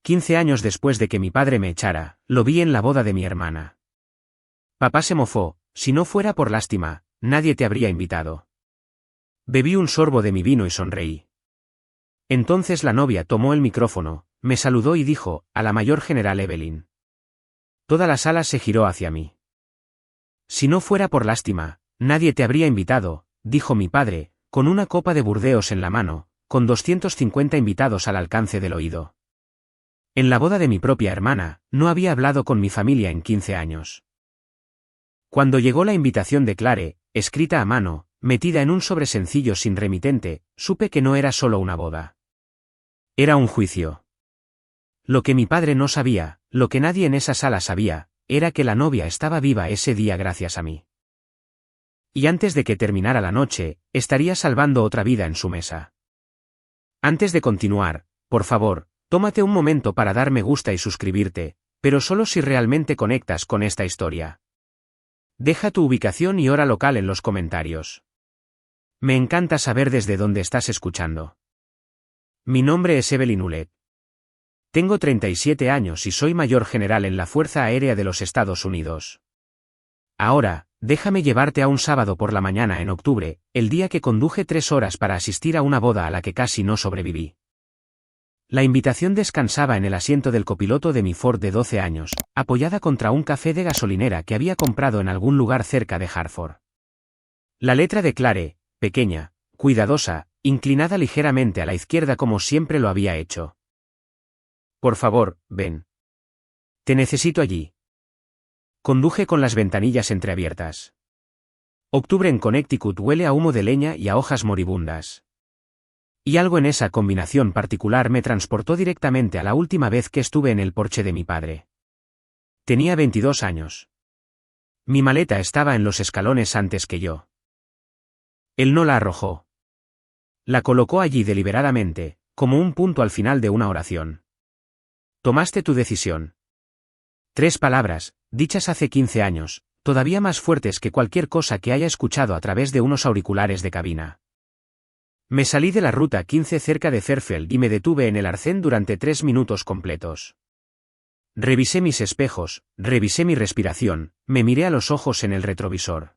15 años después de que mi padre me echara, lo vi en la boda de mi hermana. Papá se mofó: si no fuera por lástima, nadie te habría invitado. Bebí un sorbo de mi vino y sonreí. Entonces la novia tomó el micrófono, me saludó y dijo: a la mayor general Evelyn. Toda la sala se giró hacia mí. Si no fuera por lástima, nadie te habría invitado, dijo mi padre, con una copa de Burdeos en la mano, con 250 invitados al alcance del oído. En la boda de mi propia hermana, no había hablado con mi familia en 15 años. Cuando llegó la invitación de Clare, escrita a mano, metida en un sobre sencillo sin remitente, supe que no era solo una boda. Era un juicio. Lo que mi padre no sabía, lo que nadie en esa sala sabía, era que la novia estaba viva ese día gracias a mí. Y antes de que terminara la noche, estaría salvando otra vida en su mesa. Antes de continuar, por favor, tómate un momento para dar me gusta y suscribirte, pero solo si realmente conectas con esta historia. Deja tu ubicación y hora local en los comentarios. Me encanta saber desde dónde estás escuchando. Mi nombre es Evelyn Hulet. Tengo 37 años y soy mayor general en la Fuerza Aérea de los Estados Unidos. Ahora, déjame llevarte a un sábado por la mañana en octubre, el día que conduje 3 horas para asistir a una boda a la que casi no sobreviví. La invitación descansaba en el asiento del copiloto de mi Ford de 12 años, apoyada contra un café de gasolinera que había comprado en algún lugar cerca de Hartford. La letra de Clare, pequeña, cuidadosa, inclinada ligeramente a la izquierda como siempre lo había hecho. Por favor, ven. Te necesito allí. Conduje con las ventanillas entreabiertas. Octubre en Connecticut huele a humo de leña y a hojas moribundas. Y algo en esa combinación particular me transportó directamente a la última vez que estuve en el porche de mi padre. Tenía 22 años. Mi maleta estaba en los escalones antes que yo. Él no la arrojó. La colocó allí deliberadamente, como un punto al final de una oración. Tomaste tu decisión. 3 palabras, dichas hace 15 años, todavía más fuertes que cualquier cosa que haya escuchado a través de unos auriculares de cabina. Me salí de la ruta 15 cerca de Fairfield y me detuve en el arcén durante 3 minutos completos. Revisé mis espejos, revisé mi respiración, me miré a los ojos en el retrovisor.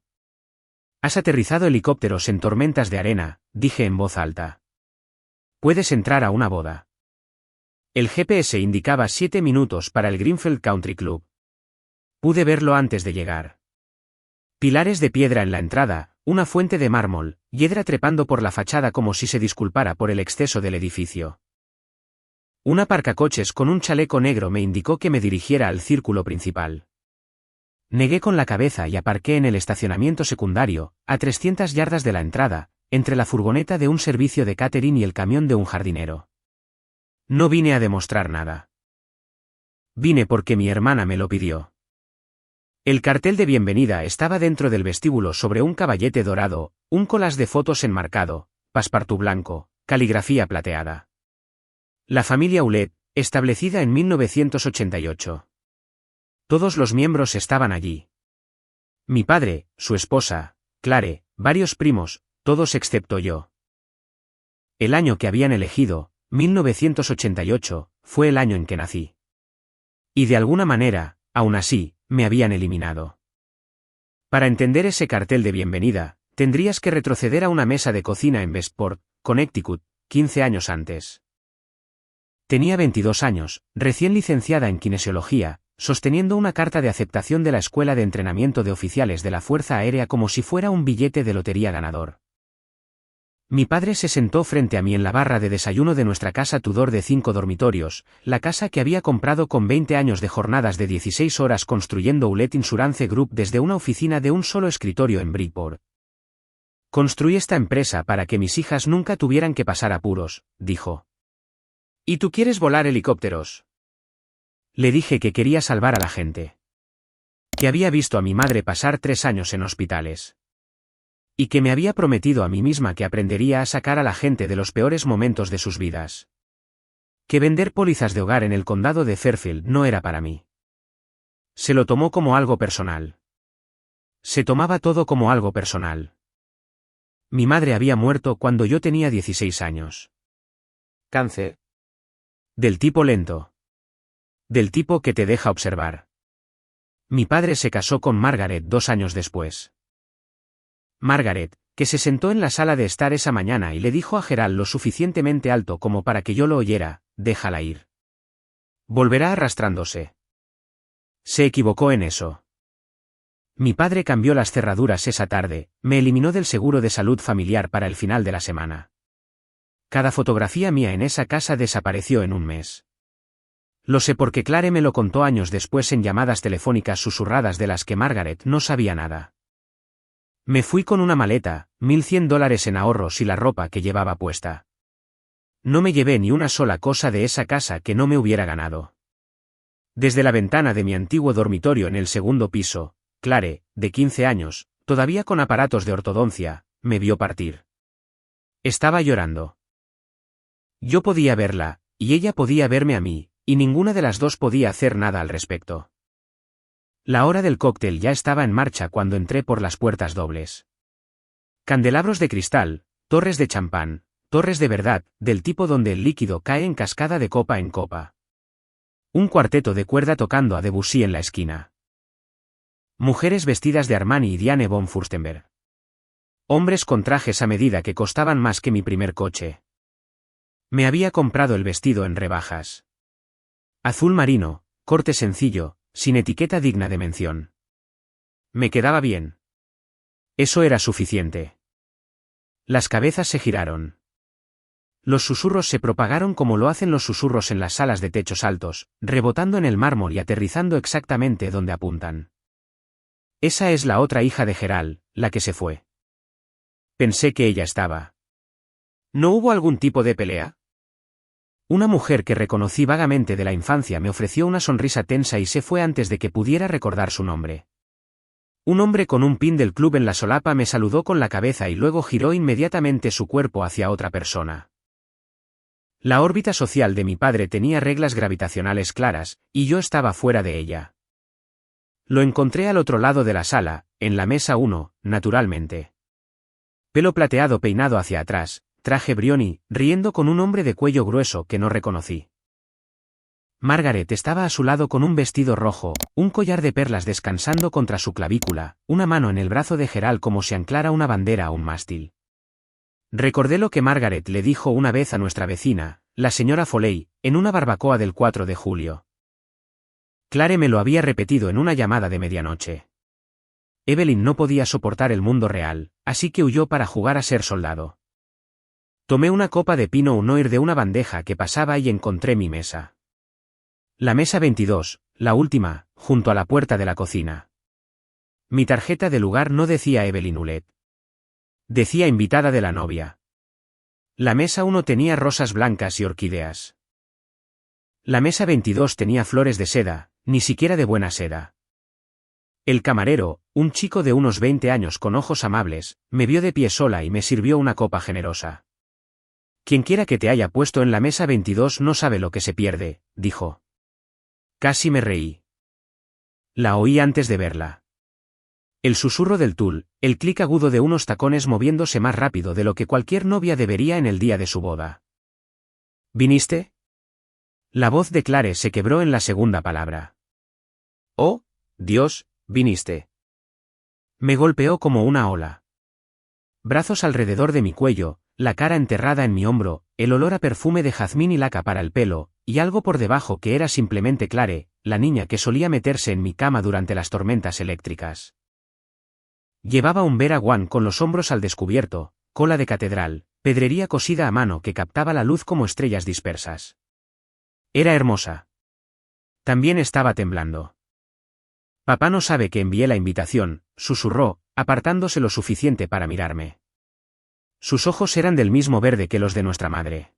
Has aterrizado helicópteros en tormentas de arena, dije en voz alta. Puedes entrar a una boda. El GPS indicaba 7 minutos para el Greenfield Country Club. Pude verlo antes de llegar. Pilares de piedra en la entrada, una fuente de mármol, hiedra trepando por la fachada como si se disculpara por el exceso del edificio. Un aparcacoches con un chaleco negro me indicó que me dirigiera al círculo principal. Negué con la cabeza y aparqué en el estacionamiento secundario, a 300 yardas de la entrada, entre la furgoneta de un servicio de catering y el camión de un jardinero. No vine a demostrar nada. Vine porque mi hermana me lo pidió. El cartel de bienvenida estaba dentro del vestíbulo sobre un caballete dorado, un collage de fotos enmarcado, passepartout blanco, caligrafía plateada. La familia Hulet, establecida en 1988. Todos los miembros estaban allí. Mi padre, su esposa, Clare, varios primos, todos excepto yo. El año que habían elegido, 1988, fue el año en que nací. Y de alguna manera, aún así, me habían eliminado. Para entender ese cartel de bienvenida, tendrías que retroceder a una mesa de cocina en Westport, Connecticut, 15 años antes. Tenía 22 años, recién licenciada en kinesiología, sosteniendo una carta de aceptación de la Escuela de Entrenamiento de Oficiales de la Fuerza Aérea como si fuera un billete de lotería ganador. Mi padre se sentó frente a mí en la barra de desayuno de nuestra casa Tudor de 5 dormitorios, la casa que había comprado con 20 años de jornadas de 16 horas construyendo Hulet Insurance Group desde una oficina de un solo escritorio en Bridgeport. Construí esta empresa para que mis hijas nunca tuvieran que pasar apuros, dijo. ¿Y tú quieres volar helicópteros? Le dije que quería salvar a la gente. Que había visto a mi madre pasar 3 años en hospitales. Y que me había prometido a mí misma que aprendería a sacar a la gente de los peores momentos de sus vidas. Que vender pólizas de hogar en el condado de Fairfield no era para mí. Se lo tomó como algo personal. Se tomaba todo como algo personal. Mi madre había muerto cuando yo tenía 16 años. Cáncer. Del tipo lento. Del tipo que te deja observar. Mi padre se casó con Margaret 2 años después. Margaret, que se sentó en la sala de estar esa mañana y le dijo a Gerald lo suficientemente alto como para que yo lo oyera, déjala ir. Volverá arrastrándose. Se equivocó en eso. Mi padre cambió las cerraduras esa tarde, me eliminó del seguro de salud familiar para el final de la semana. Cada fotografía mía en esa casa desapareció en un mes. Lo sé porque Clare me lo contó años después en llamadas telefónicas susurradas de las que Margaret no sabía nada. Me fui con una maleta, $1,100 en ahorros y la ropa que llevaba puesta. No me llevé ni una sola cosa de esa casa que no me hubiera ganado. Desde la ventana de mi antiguo dormitorio en el segundo piso, Clare, de 15 años, todavía con aparatos de ortodoncia, me vio partir. Estaba llorando. Yo podía verla, y ella podía verme a mí, y ninguna de las dos podía hacer nada al respecto. La hora del cóctel ya estaba en marcha cuando entré por las puertas dobles. Candelabros de cristal, torres de champán, torres de verdad, del tipo donde el líquido cae en cascada de copa en copa. Un cuarteto de cuerda tocando a Debussy en la esquina. Mujeres vestidas de Armani y Diane von Furstenberg. Hombres con trajes a medida que costaban más que mi primer coche. Me había comprado el vestido en rebajas. Azul marino, corte sencillo, sin etiqueta digna de mención. Me quedaba bien. Eso era suficiente. Las cabezas se giraron. Los susurros se propagaron como lo hacen los susurros en las salas de techos altos, rebotando en el mármol y aterrizando exactamente donde apuntan. Esa es la otra hija de Gerald, la que se fue. Pensé que ella estaba. ¿No hubo algún tipo de pelea? Una mujer que reconocí vagamente de la infancia me ofreció una sonrisa tensa y se fue antes de que pudiera recordar su nombre. Un hombre con un pin del club en la solapa me saludó con la cabeza y luego giró inmediatamente su cuerpo hacia otra persona. La órbita social de mi padre tenía reglas gravitacionales claras, y yo estaba fuera de ella. Lo encontré al otro lado de la sala, en la mesa 1, naturalmente. Pelo plateado peinado hacia atrás, traje Brioni, riendo con un hombre de cuello grueso que no reconocí. Margaret estaba a su lado con un vestido rojo, un collar de perlas descansando contra su clavícula, una mano en el brazo de Gerald como si anclara una bandera a un mástil. Recordé lo que Margaret le dijo una vez a nuestra vecina, la señora Foley, en una barbacoa del 4 de julio. Clare me lo había repetido en una llamada de medianoche. Evelyn no podía soportar el mundo real, así que huyó para jugar a ser soldado. Tomé una copa de Pinot Noir de una bandeja que pasaba y encontré mi mesa. La mesa 22, la última, junto a la puerta de la cocina. Mi tarjeta de lugar no decía Evelyn Hulet. Decía invitada de la novia. La mesa 1 tenía rosas blancas y orquídeas. La mesa 22 tenía flores de seda, ni siquiera de buena seda. El camarero, un chico de unos 20 años con ojos amables, me vio de pie sola y me sirvió una copa generosa. Quienquiera que te haya puesto en la mesa 22 no sabe lo que se pierde, dijo. Casi me reí. La oí antes de verla. El susurro del tul, el clic agudo de unos tacones moviéndose más rápido de lo que cualquier novia debería en el día de su boda. ¿Viniste? La voz de Clare se quebró en la segunda palabra. Oh, Dios, viniste. Me golpeó como una ola. Brazos alrededor de mi cuello, la cara enterrada en mi hombro, el olor a perfume de jazmín y laca para el pelo, y algo por debajo que era simplemente Clare, la niña que solía meterse en mi cama durante las tormentas eléctricas. Llevaba un Vera One con los hombros al descubierto, cola de catedral, pedrería cosida a mano que captaba la luz como estrellas dispersas. Era hermosa. También estaba temblando. Papá no sabe que envié la invitación, susurró, apartándose lo suficiente para mirarme. Sus ojos eran del mismo verde que los de nuestra madre.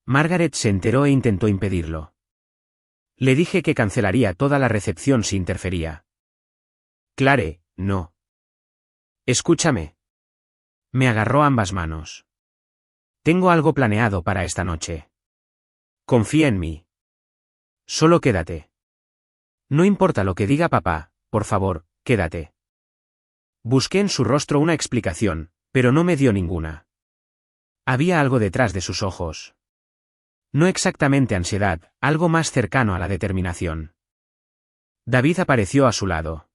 Margaret se enteró e intentó impedirlo. Le dije que cancelaría toda la recepción si interfería. Clare, no. Escúchame. Me agarró ambas manos. Tengo algo planeado para esta noche. Confía en mí. Solo quédate. No importa lo que diga papá, por favor, quédate. Busqué en su rostro una explicación, pero no me dio ninguna. Había algo detrás de sus ojos. No exactamente ansiedad, algo más cercano a la determinación. David apareció a su lado.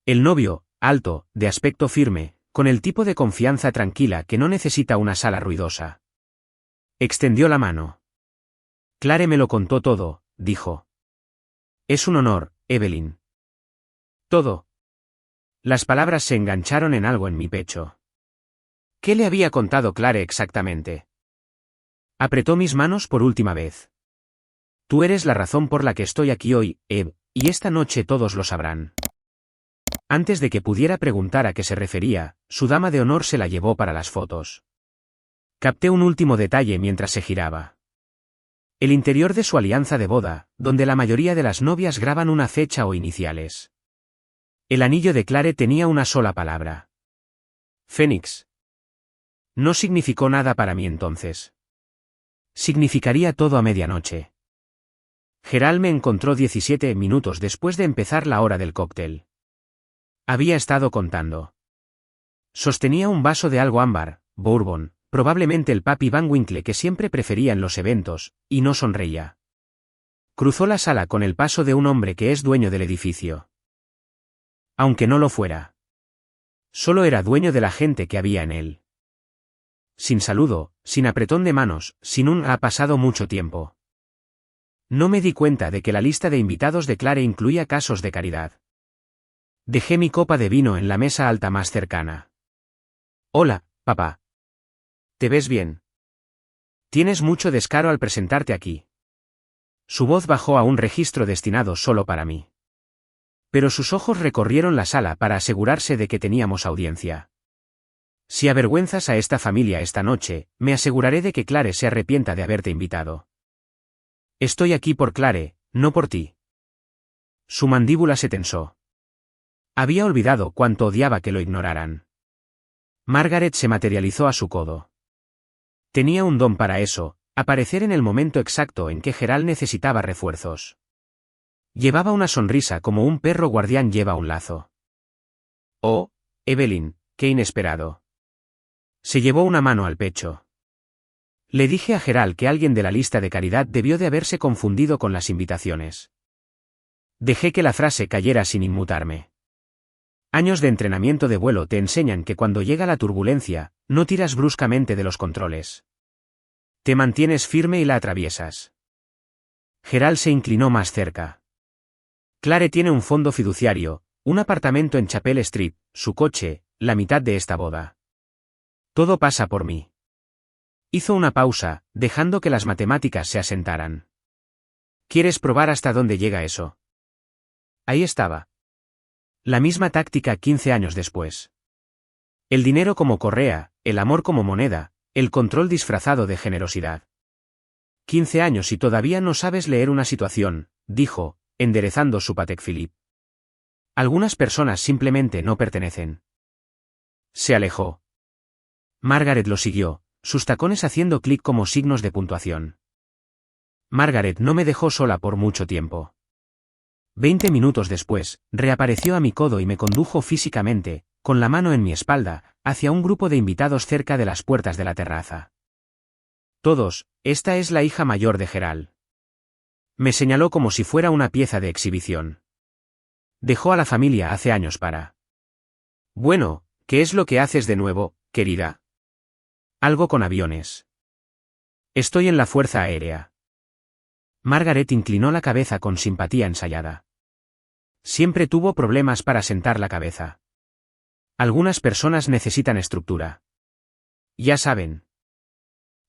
El novio, alto, de aspecto firme, con el tipo de confianza tranquila que no necesita una sala ruidosa. Extendió la mano. Clare me lo contó todo, dijo. Es un honor, Evelyn. Todo. Las palabras se engancharon en algo en mi pecho. ¿Qué le había contado Clare exactamente? Apretó mis manos por última vez. Tú eres la razón por la que estoy aquí hoy, Eve, y esta noche todos lo sabrán. Antes de que pudiera preguntar a qué se refería, su dama de honor se la llevó para las fotos. Capté un último detalle mientras se giraba. El interior de su alianza de boda, donde la mayoría de las novias graban una fecha o iniciales. El anillo de Clare tenía una sola palabra. Fénix. No significó nada para mí entonces. Significaría todo a medianoche. Gerald me encontró 17 minutos después de empezar la hora del cóctel. Había estado contando. Sostenía un vaso de algo ámbar, bourbon, probablemente el Pappy Van Winkle que siempre prefería en los eventos, y no sonreía. Cruzó la sala con el paso de un hombre que es dueño del edificio. Aunque no lo fuera. Solo era dueño de la gente que había en él. Sin saludo, sin apretón de manos, sin un ha pasado mucho tiempo. No me di cuenta de que la lista de invitados de Clare incluía casos de caridad. Dejé mi copa de vino en la mesa alta más cercana. Hola, papá. ¿Te ves bien? Tienes mucho descaro al presentarte aquí. Su voz bajó a un registro destinado solo para mí. Pero sus ojos recorrieron la sala para asegurarse de que teníamos audiencia. Si avergüenzas a esta familia esta noche, me aseguraré de que Clare se arrepienta de haberte invitado. Estoy aquí por Clare, no por ti. Su mandíbula se tensó. Había olvidado cuánto odiaba que lo ignoraran. Margaret se materializó a su codo. Tenía un don para eso, aparecer en el momento exacto en que Gerald necesitaba refuerzos. Llevaba una sonrisa como un perro guardián lleva un lazo. Oh, Evelyn, qué inesperado. Se llevó una mano al pecho. Le dije a Gerald que alguien de la lista de caridad debió de haberse confundido con las invitaciones. Dejé que la frase cayera sin inmutarme. Años de entrenamiento de vuelo te enseñan que cuando llega la turbulencia, no tiras bruscamente de los controles. Te mantienes firme y la atraviesas. Gerald se inclinó más cerca. Clare tiene un fondo fiduciario, un apartamento en Chapel Street, su coche, la mitad de esta boda. Todo pasa por mí. Hizo una pausa, dejando que las matemáticas se asentaran. ¿Quieres probar hasta dónde llega eso? Ahí estaba. La misma táctica 15 años después. El dinero como correa, el amor como moneda, el control disfrazado de generosidad. 15 años y todavía no sabes leer una situación, dijo, enderezando su Patek Philippe. Algunas personas simplemente no pertenecen. Se alejó. Margaret lo siguió, sus tacones haciendo clic como signos de puntuación. Margaret no me dejó sola por mucho tiempo. 20 minutos después, reapareció a mi codo y me condujo físicamente, con la mano en mi espalda, hacia un grupo de invitados cerca de las puertas de la terraza. Todos, esta es la hija mayor de Gerald. Me señaló como si fuera una pieza de exhibición. Dejó a la familia hace años para. Bueno, ¿qué es lo que haces de nuevo, querida? Algo con aviones. Estoy en la Fuerza Aérea. Margaret inclinó la cabeza con simpatía ensayada. Siempre tuvo problemas para sentar la cabeza. Algunas personas necesitan estructura. Ya saben.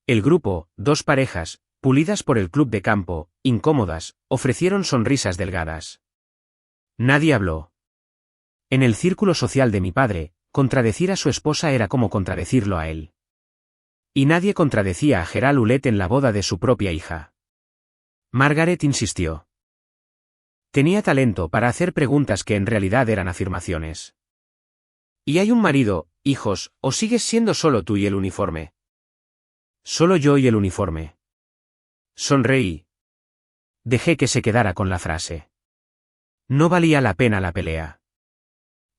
El grupo, dos parejas, pulidas por el club de campo, incómodas, ofrecieron sonrisas delgadas. Nadie habló. En el círculo social de mi padre, contradecir a su esposa era como contradecirlo a él. Y nadie contradecía a Gerald Houellebecq en la boda de su propia hija. Margaret insistió. Tenía talento para hacer preguntas que en realidad eran afirmaciones. ¿Y hay un marido, hijos, o sigues siendo solo tú y el uniforme? Solo yo y el uniforme. Sonreí. Dejé que se quedara con la frase. No valía la pena la pelea.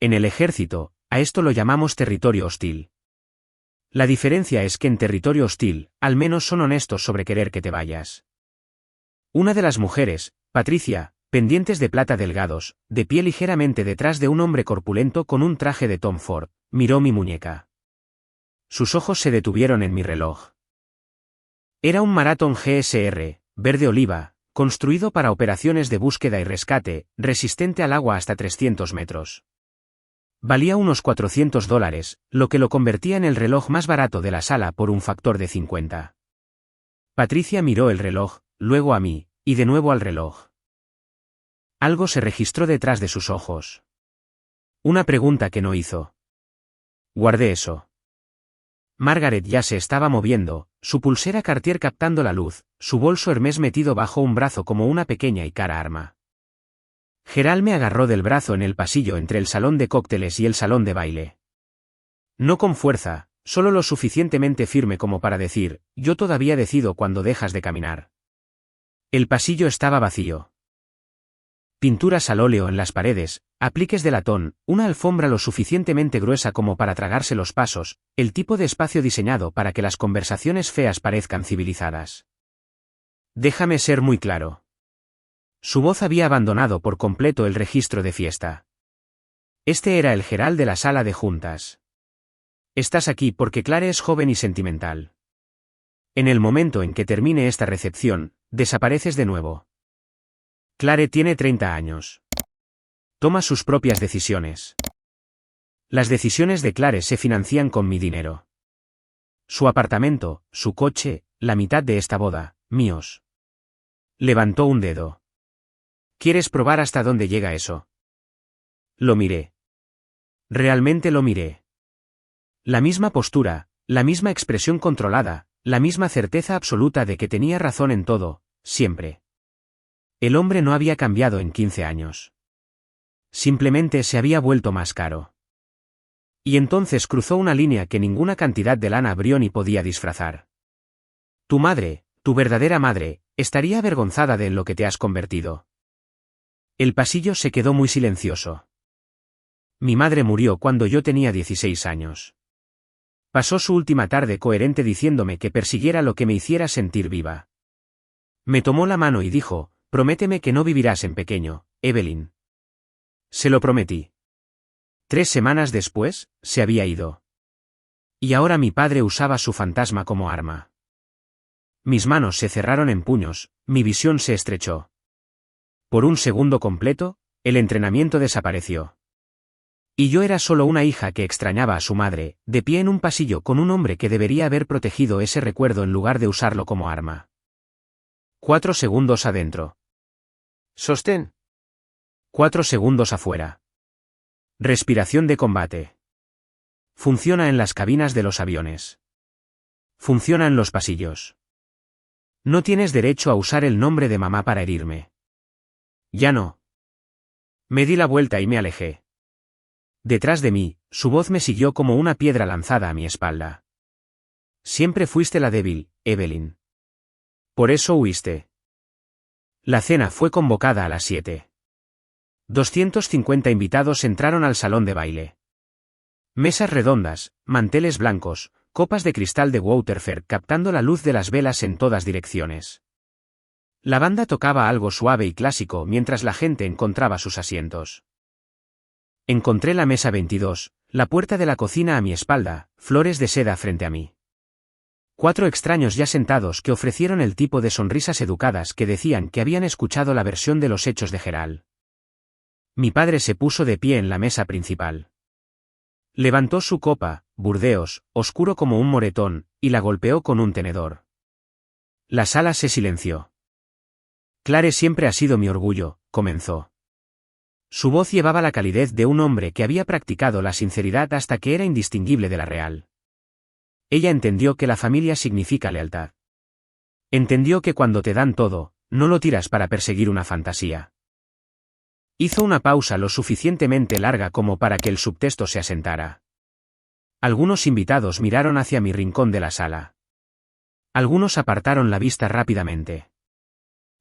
En el ejército, a esto lo llamamos territorio hostil. La diferencia es que en territorio hostil, al menos son honestos sobre querer que te vayas. Una de las mujeres, Patricia, pendientes de plata delgados, de pie ligeramente detrás de un hombre corpulento con un traje de Tom Ford, miró mi muñeca. Sus ojos se detuvieron en mi reloj. Era un Marathon GSR, verde oliva, construido para operaciones de búsqueda y rescate, resistente al agua hasta 300 metros. Valía unos $400, lo que lo convertía en el reloj más barato de la sala por un factor de 50. Patricia miró el reloj, luego a mí, y de nuevo al reloj. Algo se registró detrás de sus ojos. Una pregunta que no hizo. Guardé eso. Margaret ya se estaba moviendo, su pulsera Cartier captando la luz, su bolso Hermès metido bajo un brazo como una pequeña y cara arma. Gerald me agarró del brazo en el pasillo entre el salón de cócteles y el salón de baile. No con fuerza, solo lo suficientemente firme como para decir, yo todavía decido cuando dejas de caminar. El pasillo estaba vacío. Pinturas al óleo en las paredes, apliques de latón, una alfombra lo suficientemente gruesa como para tragarse los pasos, el tipo de espacio diseñado para que las conversaciones feas parezcan civilizadas. Déjame ser muy claro. Su voz había abandonado por completo el registro de fiesta. Este era el Gerald de la sala de juntas. Estás aquí porque Clare es joven y sentimental. En el momento en que termine esta recepción, desapareces de nuevo. Clare tiene 30 años. Toma sus propias decisiones. Las decisiones de Clare se financian con mi dinero. Su apartamento, su coche, la mitad de esta boda, míos. Levantó un dedo. ¿Quieres probar hasta dónde llega eso? Lo miré. Realmente lo miré. La misma postura, la misma expresión controlada, la misma certeza absoluta de que tenía razón en todo, siempre. El hombre no había cambiado en 15 años. Simplemente se había vuelto más caro. Y entonces cruzó una línea que ninguna cantidad de lana Brioni podía disfrazar. Tu madre, tu verdadera madre, estaría avergonzada de en lo que te has convertido. El pasillo se quedó muy silencioso. Mi madre murió cuando yo tenía 16 años. Pasó su última tarde coherente diciéndome que persiguiera lo que me hiciera sentir viva. Me tomó la mano y dijo, prométeme que no vivirás en pequeño, Evelyn. Se lo prometí. 3 semanas después, se había ido. Y ahora mi padre usaba su fantasma como arma. Mis manos se cerraron en puños, mi visión se estrechó. Por un segundo completo, el entrenamiento desapareció. Y yo era solo una hija que extrañaba a su madre, de pie en un pasillo con un hombre que debería haber protegido ese recuerdo en lugar de usarlo como arma. 4 segundos adentro. Sostén. 4 segundos afuera. Respiración de combate. Funciona en las cabinas de los aviones. Funciona en los pasillos. No tienes derecho a usar el nombre de mamá para herirme. Ya no. Me di la vuelta y me alejé. Detrás de mí, su voz me siguió como una piedra lanzada a mi espalda. Siempre fuiste la débil, Evelyn. Por eso huiste. La cena fue convocada a las 7. 250 invitados entraron al salón de baile. Mesas redondas, manteles blancos, copas de cristal de Waterford captando la luz de las velas en todas direcciones. La banda tocaba algo suave y clásico mientras la gente encontraba sus asientos. Encontré la mesa 22, la puerta de la cocina a mi espalda, flores de seda frente a mí. 4 extraños ya sentados que ofrecieron el tipo de sonrisas educadas que decían que habían escuchado la versión de los hechos de Gerald. Mi padre se puso de pie en la mesa principal. Levantó su copa, Burdeos, oscuro como un moretón, y la golpeó con un tenedor. La sala se silenció. Clare siempre ha sido mi orgullo, comenzó. Su voz llevaba la calidez de un hombre que había practicado la sinceridad hasta que era indistinguible de la real. Ella entendió que la familia significa lealtad. Entendió que cuando te dan todo, no lo tiras para perseguir una fantasía. Hizo una pausa lo suficientemente larga como para que el subtexto se asentara. Algunos invitados miraron hacia mi rincón de la sala. Algunos apartaron la vista rápidamente.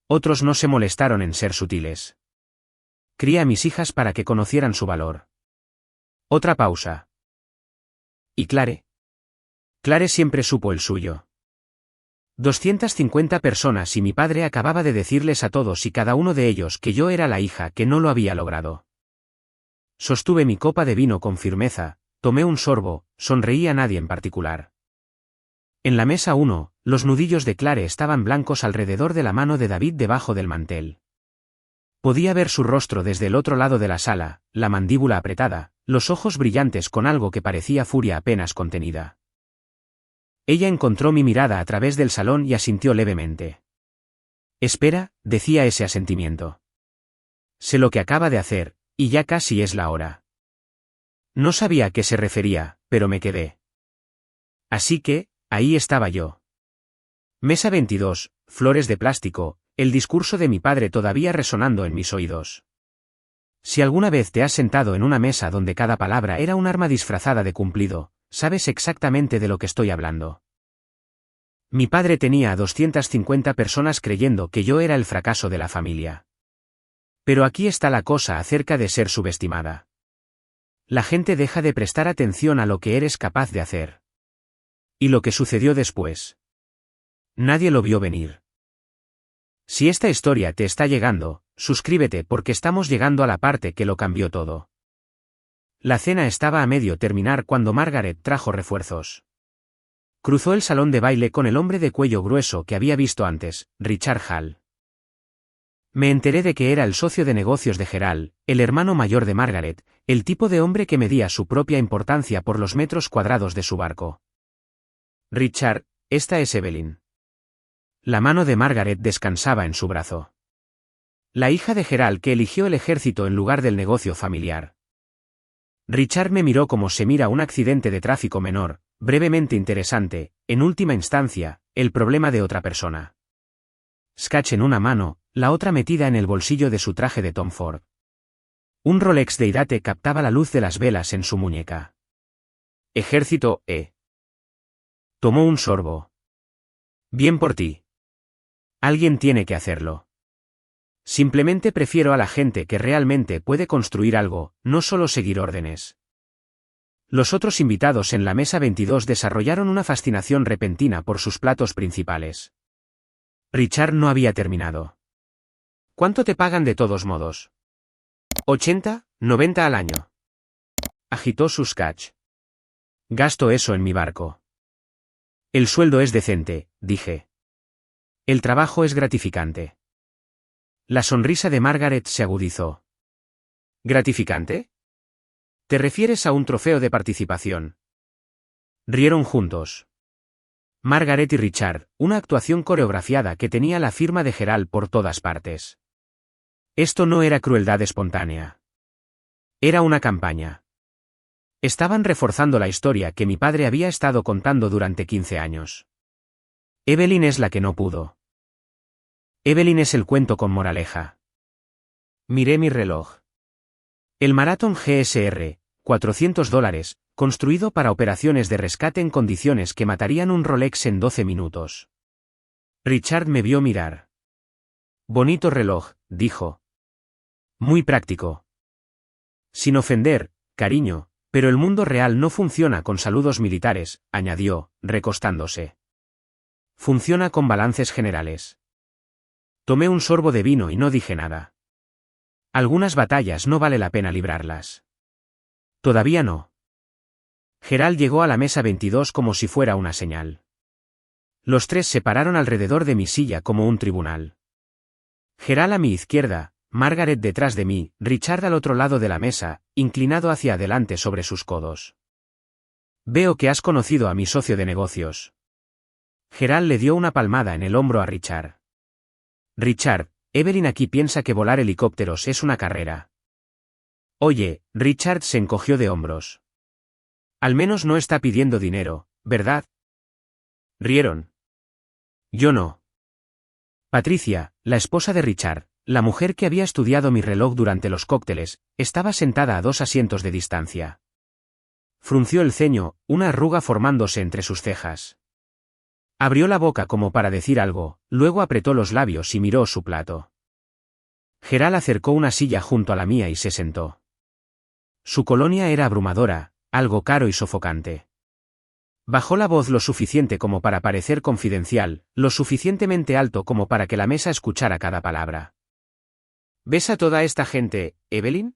Otros no se molestaron en ser sutiles. Crié a mis hijas para que conocieran su valor. Otra pausa. ¿Y Clare? Clare siempre supo el suyo. 250 personas y mi padre acababa de decirles a todos y cada uno de ellos que yo era la hija que no lo había logrado. Sostuve mi copa de vino con firmeza, tomé un sorbo, sonreí a nadie en particular. En la mesa 1, los nudillos de Clare estaban blancos alrededor de la mano de David debajo del mantel. Podía ver su rostro desde el otro lado de la sala, la mandíbula apretada, los ojos brillantes con algo que parecía furia apenas contenida. Ella encontró mi mirada a través del salón y asintió levemente. Espera, decía ese asentimiento. Sé lo que acaba de hacer, y ya casi es la hora. No sabía a qué se refería, pero me quedé. Así que, ahí estaba yo. Mesa 22, flores de plástico, el discurso de mi padre todavía resonando en mis oídos. Si alguna vez te has sentado en una mesa donde cada palabra era un arma disfrazada de cumplido, sabes exactamente de lo que estoy hablando. Mi padre tenía a 250 personas creyendo que yo era el fracaso de la familia. Pero aquí está la cosa acerca de ser subestimada. La gente deja de prestar atención a lo que eres capaz de hacer. ¿Y lo que sucedió después? Nadie lo vio venir. Si esta historia te está llegando, suscríbete porque estamos llegando a la parte que lo cambió todo. La cena estaba a medio terminar cuando Margaret trajo refuerzos. Cruzó el salón de baile con el hombre de cuello grueso que había visto antes, Richard Hall. Me enteré de que era el socio de negocios de Gerald, el hermano mayor de Margaret, el tipo de hombre que medía su propia importancia por los metros cuadrados de su barco. Richard, esta es Evelyn. La mano de Margaret descansaba en su brazo. La hija de Gerald que eligió el ejército en lugar del negocio familiar. Richard me miró como se mira un accidente de tráfico menor, brevemente interesante, en última instancia, el problema de otra persona. Scotch en una mano, la otra metida en el bolsillo de su traje de Tom Ford. Un Rolex de Idate captaba la luz de las velas en su muñeca. Ejército, Tomó un sorbo. Bien por ti. Alguien tiene que hacerlo. Simplemente prefiero a la gente que realmente puede construir algo, no solo seguir órdenes. Los otros invitados en la mesa 22 desarrollaron una fascinación repentina por sus platos principales. Richard no había terminado. ¿Cuánto te pagan de todos modos? 80, 90 al año. Agitó su Scotch. Gasto eso en mi barco. El sueldo es decente, dije. El trabajo es gratificante. La sonrisa de Margaret se agudizó. ¿Gratificante? ¿Te refieres a un trofeo de participación? Rieron juntos. Margaret y Richard, una actuación coreografiada que tenía la firma de Gerald por todas partes. Esto no era crueldad espontánea. Era una campaña. Estaban reforzando la historia que mi padre había estado contando durante 15 años. Evelyn es la que no pudo. Evelyn es el cuento con moraleja. Miré mi reloj. El Marathon GSR, $400, construido para operaciones de rescate en condiciones que matarían un Rolex en 12 minutos. Richard me vio mirar. Bonito reloj, dijo. Muy práctico. Sin ofender, cariño, pero el mundo real no funciona con saludos militares, añadió, recostándose. Funciona con balances generales. Tomé un sorbo de vino y no dije nada. Algunas batallas no vale la pena librarlas. Todavía no. Gerald llegó a la mesa 22 como si fuera una señal. Los tres se pararon alrededor de mi silla como un tribunal. Gerald a mi izquierda, Margaret detrás de mí, Richard al otro lado de la mesa, inclinado hacia adelante sobre sus codos. Veo que has conocido a mi socio de negocios. Gerald le dio una palmada en el hombro a Richard. Richard, Evelyn aquí piensa que volar helicópteros es una carrera. Oye, Richard se encogió de hombros. Al menos no está pidiendo dinero, ¿verdad? Rieron. Yo no. Patricia, la esposa de Richard, la mujer que había estudiado mi reloj durante los cócteles, estaba sentada a 2 asientos de distancia. Frunció el ceño, una arruga formándose entre sus cejas. Abrió la boca como para decir algo, luego apretó los labios y miró su plato. Gerald acercó una silla junto a la mía y se sentó. Su colonia era abrumadora, algo caro y sofocante. Bajó la voz lo suficiente como para parecer confidencial, lo suficientemente alto como para que la mesa escuchara cada palabra. ¿Ves a toda esta gente, Evelyn?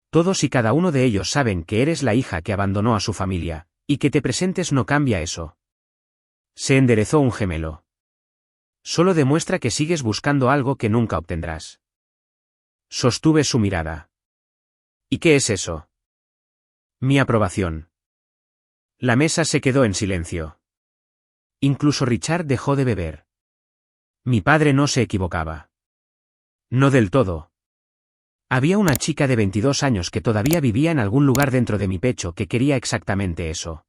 Todos y cada uno de ellos saben que eres la hija que abandonó a su familia, y que te presentes no cambia eso. Se enderezó un gemelo. Solo demuestra que sigues buscando algo que nunca obtendrás. Sostuve su mirada. ¿Y qué es eso? Mi aprobación. La mesa se quedó en silencio. Incluso Richard dejó de beber. Mi padre no se equivocaba. No del todo. Había una chica de 22 años que todavía vivía en algún lugar dentro de mi pecho que quería exactamente eso.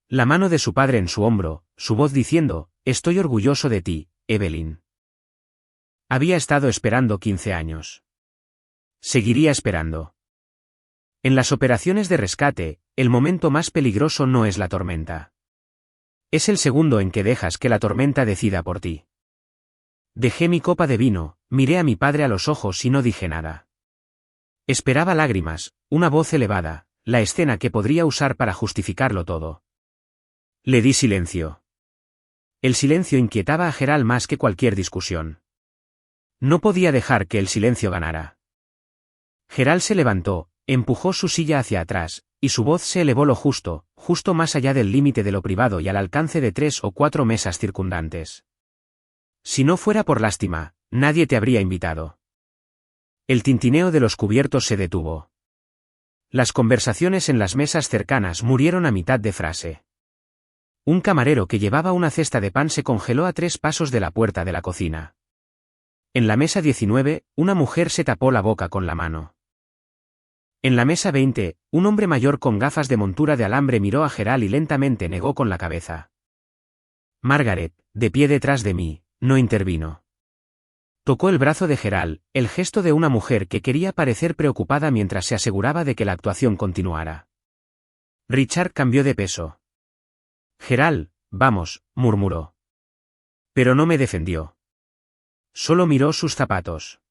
La mano de su padre en su hombro, su voz diciendo, «Estoy orgulloso de ti, Evelyn». Había estado esperando 15 años. Seguiría esperando. En las operaciones de rescate, el momento más peligroso no es la tormenta. Es el segundo en que dejas que la tormenta decida por ti. Dejé mi copa de vino, miré a mi padre a los ojos y no dije nada. Esperaba lágrimas, una voz elevada, la escena que podría usar para justificarlo todo. Le di silencio. El silencio inquietaba a Gerald más que cualquier discusión. No podía dejar que el silencio ganara. Gerald se levantó, empujó su silla hacia atrás, y su voz se elevó lo justo, justo más allá del límite de lo privado y al alcance de 3 o 4 mesas circundantes. Si no fuera por lástima, nadie te habría invitado. El tintineo de los cubiertos se detuvo. Las conversaciones en las mesas cercanas murieron a mitad de frase. Un camarero que llevaba una cesta de pan se congeló a 3 pasos de la puerta de la cocina. En la mesa 19, una mujer se tapó la boca con la mano. En la mesa 20, un hombre mayor con gafas de montura de alambre miró a Gerald y lentamente negó con la cabeza. Margaret, de pie detrás de mí, no intervino. Tocó el brazo de Gerald, el gesto de una mujer que quería parecer preocupada mientras se aseguraba de que la actuación continuara. Richard cambió de peso. Gerald, vamos, murmuró. Pero no me defendió. Solo miró sus zapatos.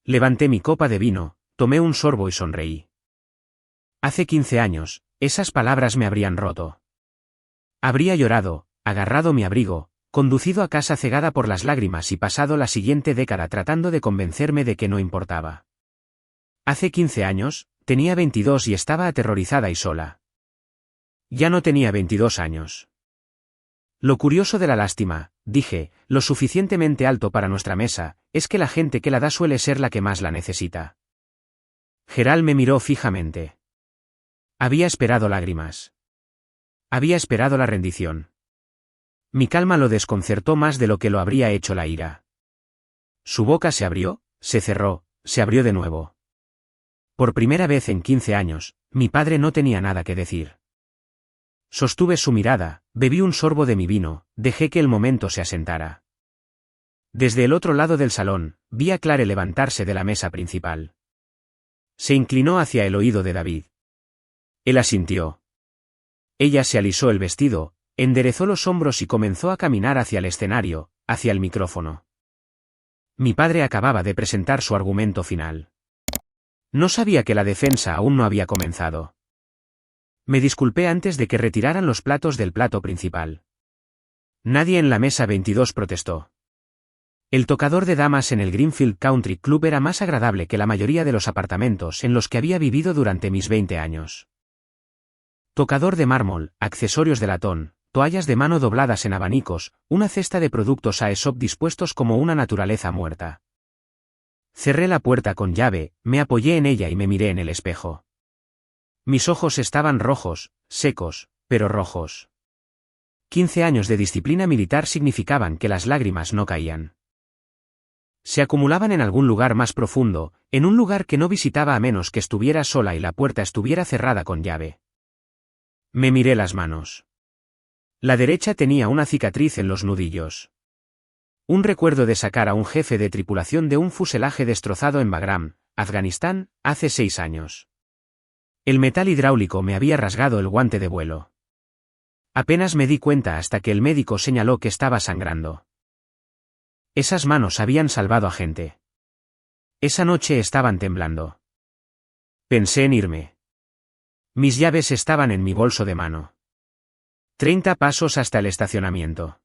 Levanté mi copa de vino, tomé un sorbo y sonreí. Hace 15 años, esas palabras me habrían roto. Habría llorado, agarrado mi abrigo, conducido a casa cegada por las lágrimas y pasado la siguiente década tratando de convencerme de que no importaba. Hace 15 años, tenía 22 y estaba aterrorizada y sola. Ya no tenía 22 años. Lo curioso de la lástima, dije, lo suficientemente alto para nuestra mesa, es que la gente que la da suele ser la que más la necesita. Gerald me miró fijamente. Había esperado lágrimas. Había esperado la rendición. Mi calma lo desconcertó más de lo que lo habría hecho la ira. Su boca se abrió, se cerró, se abrió de nuevo. Por primera vez en 15 años, mi padre no tenía nada que decir. Sostuve su mirada, bebí un sorbo de mi vino, dejé que el momento se asentara. Desde el otro lado del salón, vi a Clare levantarse de la mesa principal. Se inclinó hacia el oído de David. Él asintió. Ella se alisó el vestido, enderezó los hombros y comenzó a caminar hacia el escenario, hacia el micrófono. Mi padre acababa de presentar su argumento final. No sabía que la defensa aún no había comenzado. Me disculpé antes de que retiraran los platos del plato principal. Nadie en la mesa 22 protestó. El tocador de damas en el Greenfield Country Club era más agradable que la mayoría de los apartamentos en los que había vivido durante mis 20 años. Tocador de mármol, accesorios de latón, toallas de mano dobladas en abanicos, una cesta de productos Aesop dispuestos como una naturaleza muerta. Cerré la puerta con llave, me apoyé en ella y me miré en el espejo. Mis ojos estaban rojos, secos, pero rojos. 15 años de disciplina militar significaban que las lágrimas no caían. Se acumulaban en algún lugar más profundo, en un lugar que no visitaba a menos que estuviera sola y la puerta estuviera cerrada con llave. Me miré las manos. La derecha tenía una cicatriz en los nudillos. Un recuerdo de sacar a un jefe de tripulación de un fuselaje destrozado en Bagram, Afganistán, hace 6 años. El metal hidráulico me había rasgado el guante de vuelo. Apenas me di cuenta hasta que el médico señaló que estaba sangrando. Esas manos habían salvado a gente. Esa noche estaban temblando. Pensé en irme. Mis llaves estaban en mi bolso de mano. 30 pasos hasta el estacionamiento.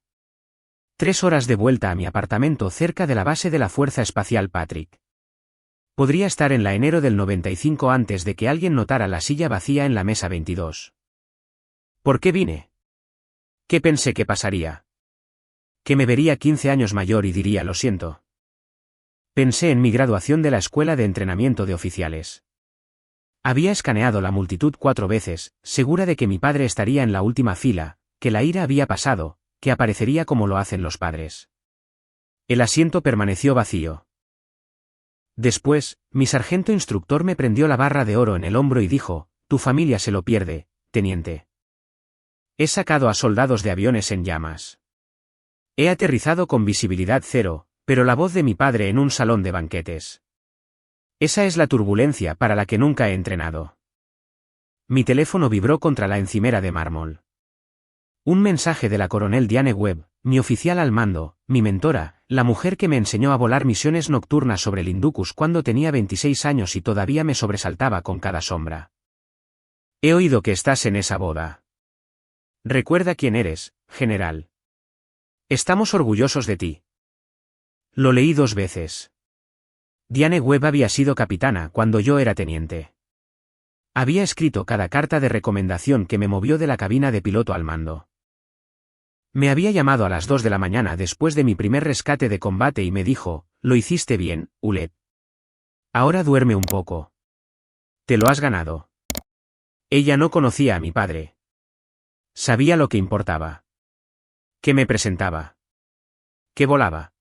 3 horas de vuelta a mi apartamento cerca de la base de la Fuerza Espacial Patrick. Podría estar en la enero del 95 antes de que alguien notara la silla vacía en la mesa 22. ¿Por qué vine? ¿Qué pensé que pasaría? Que me vería 15 años mayor y diría lo siento. Pensé en mi graduación de la Escuela de Entrenamiento de Oficiales. Había escaneado la multitud 4 veces, segura de que mi padre estaría en la última fila, que la ira había pasado, que aparecería como lo hacen los padres. El asiento permaneció vacío. Después, mi sargento instructor me prendió la barra de oro en el hombro y dijo, «Tu familia se lo pierde, teniente. He sacado a soldados de aviones en llamas. He aterrizado con visibilidad cero, pero la voz de mi padre en un salón de banquetes. Esa es la turbulencia para la que nunca he entrenado». Mi teléfono vibró contra la encimera de mármol. Un mensaje de la coronel Diane Webb, mi oficial al mando, mi mentora, la mujer que me enseñó a volar misiones nocturnas sobre el Indocus cuando tenía 26 años y todavía me sobresaltaba con cada sombra. He oído que estás en esa boda. Recuerda quién eres, general. Estamos orgullosos de ti. Lo leí 2 veces. Diane Webb había sido capitana cuando yo era teniente. Había escrito cada carta de recomendación que me movió de la cabina de piloto al mando. Me había llamado a las 2 de la mañana después de mi primer rescate de combate y me dijo, «Lo hiciste bien, Ulet. Ahora duerme un poco. Te lo has ganado». Ella no conocía a mi padre. Sabía lo que importaba. Que me presentaba. Que volaba.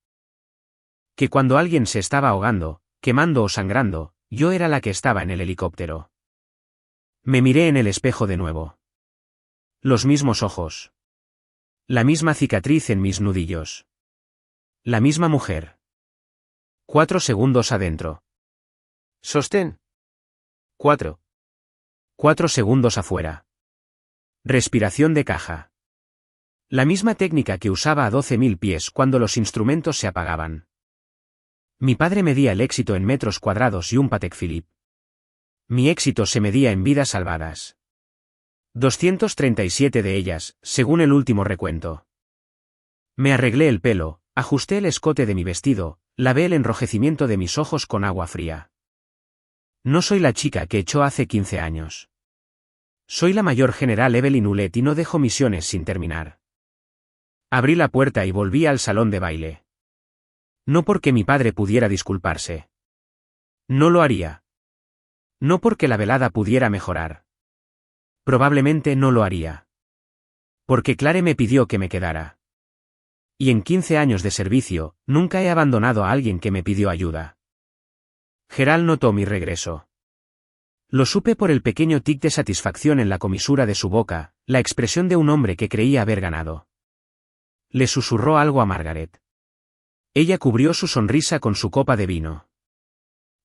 Que cuando alguien se estaba ahogando, quemando o sangrando, yo era la que estaba en el helicóptero. Me miré en el espejo de nuevo. Los mismos ojos. La misma cicatriz en mis nudillos. La misma mujer. 4 segundos adentro. Sostén. 4. 4 segundos afuera. Respiración de caja. La misma técnica que usaba a 12.000 pies cuando los instrumentos se apagaban. Mi padre medía el éxito en metros cuadrados y un Patek Philippe. Mi éxito se medía en vidas salvadas. 237 de ellas, según el último recuento. Me arreglé el pelo, ajusté el escote de mi vestido, lavé el enrojecimiento de mis ojos con agua fría. No soy la chica que echó hace 15 años. Soy la mayor general Evelyn Ulet y no dejo misiones sin terminar. Abrí la puerta y volví al salón de baile. No porque mi padre pudiera disculparse. No lo haría. No porque la velada pudiera mejorar. Probablemente no lo haría. Porque Clare me pidió que me quedara. Y en 15 años de servicio, nunca he abandonado a alguien que me pidió ayuda. Gerald notó mi regreso. Lo supe por el pequeño tic de satisfacción en la comisura de su boca, la expresión de un hombre que creía haber ganado. Le susurró algo a Margaret. Ella cubrió su sonrisa con su copa de vino.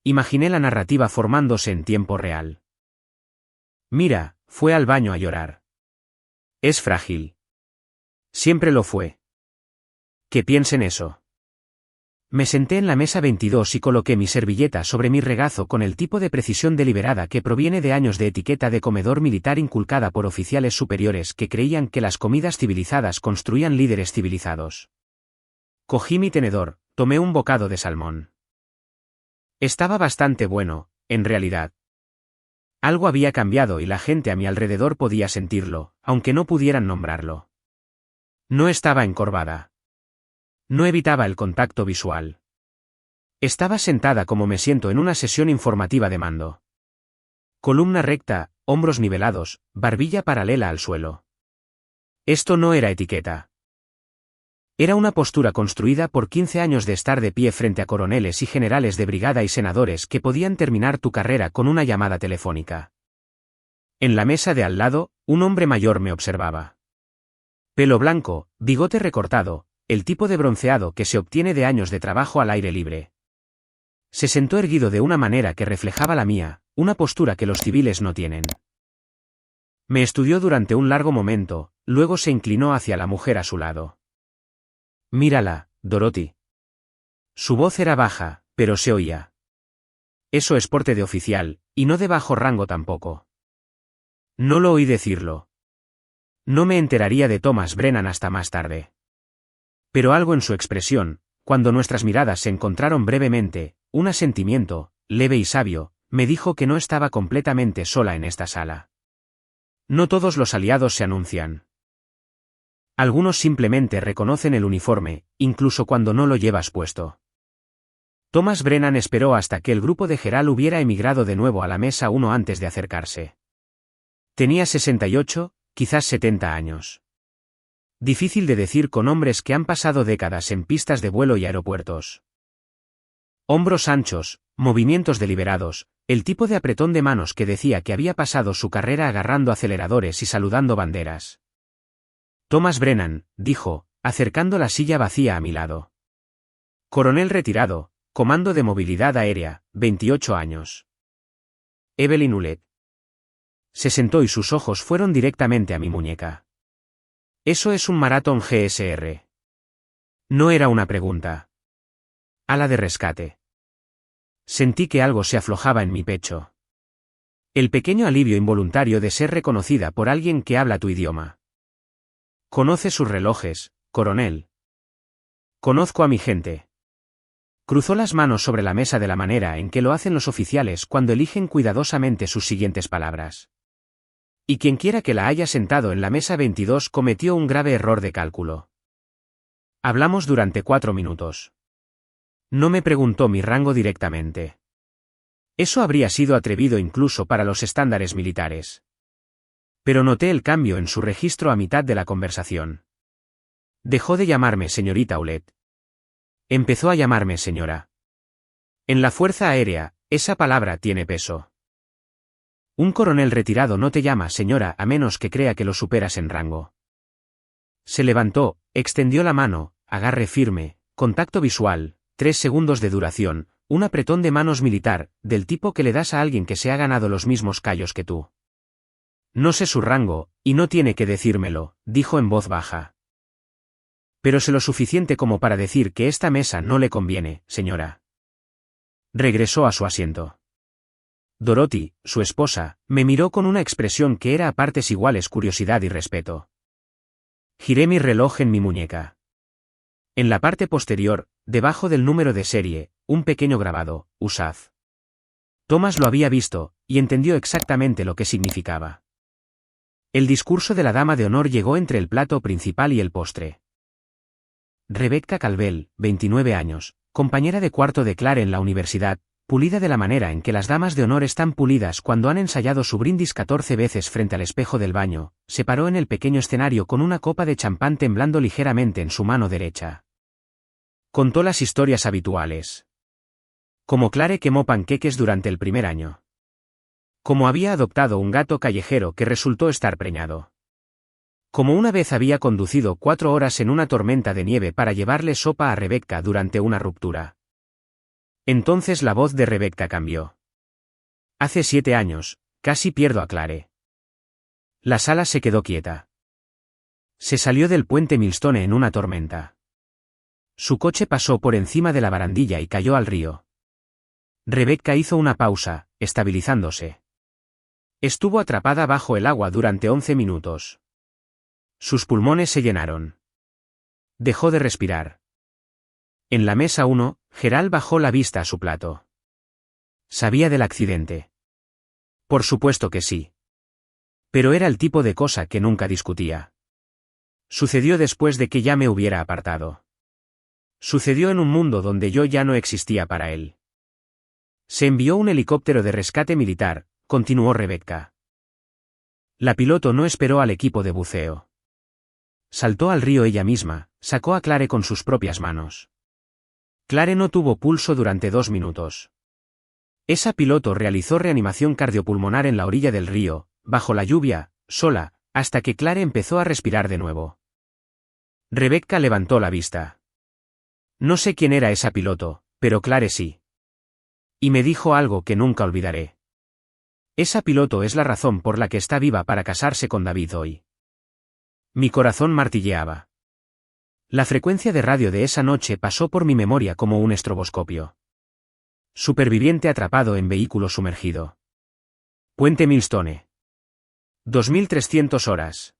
Imaginé la narrativa formándose en tiempo real. Mira, fue al baño a llorar. Es frágil. Siempre lo fue. Que piensen eso. Me senté en la mesa 22 y coloqué mi servilleta sobre mi regazo con el tipo de precisión deliberada que proviene de años de etiqueta de comedor militar inculcada por oficiales superiores que creían que las comidas civilizadas construían líderes civilizados. Cogí mi tenedor, tomé un bocado de salmón. Estaba bastante bueno, en realidad. Algo había cambiado y la gente a mi alrededor podía sentirlo, aunque no pudieran nombrarlo. No estaba encorvada. No evitaba el contacto visual. Estaba sentada como me siento en una sesión informativa de mando. Columna recta, hombros nivelados, barbilla paralela al suelo. Esto no era etiqueta. Era una postura construida por 15 años de estar de pie frente a coroneles y generales de brigada y senadores que podían terminar tu carrera con una llamada telefónica. En la mesa de al lado, un hombre mayor me observaba. Pelo blanco, bigote recortado, el tipo de bronceado que se obtiene de años de trabajo al aire libre. Se sentó erguido de una manera que reflejaba la mía, una postura que los civiles no tienen. Me estudió durante un largo momento, luego se inclinó hacia la mujer a su lado. Mírala, Dorothy. Su voz era baja, pero se oía. Eso es porte de oficial, y no de bajo rango tampoco. No lo oí decirlo. No me enteraría de Thomas Brennan hasta más tarde. Pero algo en su expresión, cuando nuestras miradas se encontraron brevemente, un asentimiento, leve y sabio, me dijo que no estaba completamente sola en esta sala. No todos los aliados se anuncian. Algunos simplemente reconocen el uniforme, incluso cuando no lo llevas puesto. Thomas Brennan esperó hasta que el grupo de Gerald hubiera emigrado de nuevo a la mesa 1 antes de acercarse. Tenía 68, quizás 70 años. Difícil de decir con hombres que han pasado décadas en pistas de vuelo y aeropuertos. Hombros anchos, movimientos deliberados, el tipo de apretón de manos que decía que había pasado su carrera agarrando aceleradores y saludando banderas. Thomas Brennan, dijo, acercando la silla vacía a mi lado. Coronel retirado, Comando de Movilidad Aérea, 28 años. Evelyn Hewlett. Se sentó y sus ojos fueron directamente a mi muñeca. Eso es un Marathon GSR. No era una pregunta. Ala de rescate. Sentí que algo se aflojaba en mi pecho. El pequeño alivio involuntario de ser reconocida por alguien que habla tu idioma. Conoce sus relojes, coronel. Conozco a mi gente. Cruzó las manos sobre la mesa de la manera en que lo hacen los oficiales cuando eligen cuidadosamente sus siguientes palabras. Y quienquiera que la haya sentado en la mesa 22 cometió un grave error de cálculo. Hablamos durante 4 minutos. No me preguntó mi rango directamente. Eso habría sido atrevido incluso para los estándares militares. Pero noté el cambio en su registro a mitad de la conversación. Dejó de llamarme señorita Hewlett. Empezó a llamarme señora. En la Fuerza Aérea, esa palabra tiene peso. Un coronel retirado no te llama señora a menos que crea que lo superas en rango. Se levantó, extendió la mano, agarre firme, contacto visual, 3 segundos de duración, un apretón de manos militar, del tipo que le das a alguien que se ha ganado los mismos callos que tú. No sé su rango, y no tiene que decírmelo, dijo en voz baja. Pero sé lo suficiente como para decir que esta mesa no le conviene, señora. Regresó a su asiento. Dorothy, su esposa, me miró con una expresión que era a partes iguales curiosidad y respeto. Giré mi reloj en mi muñeca. En la parte posterior, debajo del número de serie, un pequeño grabado, USAF. Thomas lo había visto, y entendió exactamente lo que significaba. El discurso de la dama de honor llegó entre el plato principal y el postre. Rebecca Calvel, 29 años, compañera de cuarto de Clare en la universidad, pulida de la manera en que las damas de honor están pulidas cuando han ensayado su brindis 14 veces frente al espejo del baño, se paró en el pequeño escenario con una copa de champán temblando ligeramente en su mano derecha. Contó las historias habituales. Como Clare quemó panqueques durante el primer año. Como había adoptado un gato callejero que resultó estar preñado. Como una vez había conducido 4 horas en una tormenta de nieve para llevarle sopa a Rebecca durante una ruptura. Entonces la voz de Rebecca cambió. Hace 7 años, casi pierdo a Clare. La sala se quedó quieta. Se salió del puente Millstone en una tormenta. Su coche pasó por encima de la barandilla y cayó al río. Rebecca hizo una pausa, estabilizándose. Estuvo atrapada bajo el agua durante 11 minutos. Sus pulmones se llenaron. Dejó de respirar. En la mesa 1, Gerald bajó la vista a su plato. ¿Sabía del accidente? Por supuesto que sí. Pero era el tipo de cosa que nunca discutía. Sucedió después de que ya me hubiera apartado. Sucedió en un mundo donde yo ya no existía para él. Se envió un helicóptero de rescate militar, continuó Rebecca. La piloto no esperó al equipo de buceo. Saltó al río ella misma, sacó a Clare con sus propias manos. Clare no tuvo pulso durante 2 minutos. Esa piloto realizó reanimación cardiopulmonar en la orilla del río, bajo la lluvia, sola, hasta que Clare empezó a respirar de nuevo. Rebecca levantó la vista. No sé quién era esa piloto, pero Clare sí. Y me dijo algo que nunca olvidaré. Esa piloto es la razón por la que está viva para casarse con David hoy. Mi corazón martilleaba. La frecuencia de radio de esa noche pasó por mi memoria como un estroboscopio. Superviviente atrapado en vehículo sumergido. Puente Millstone. 2300 horas.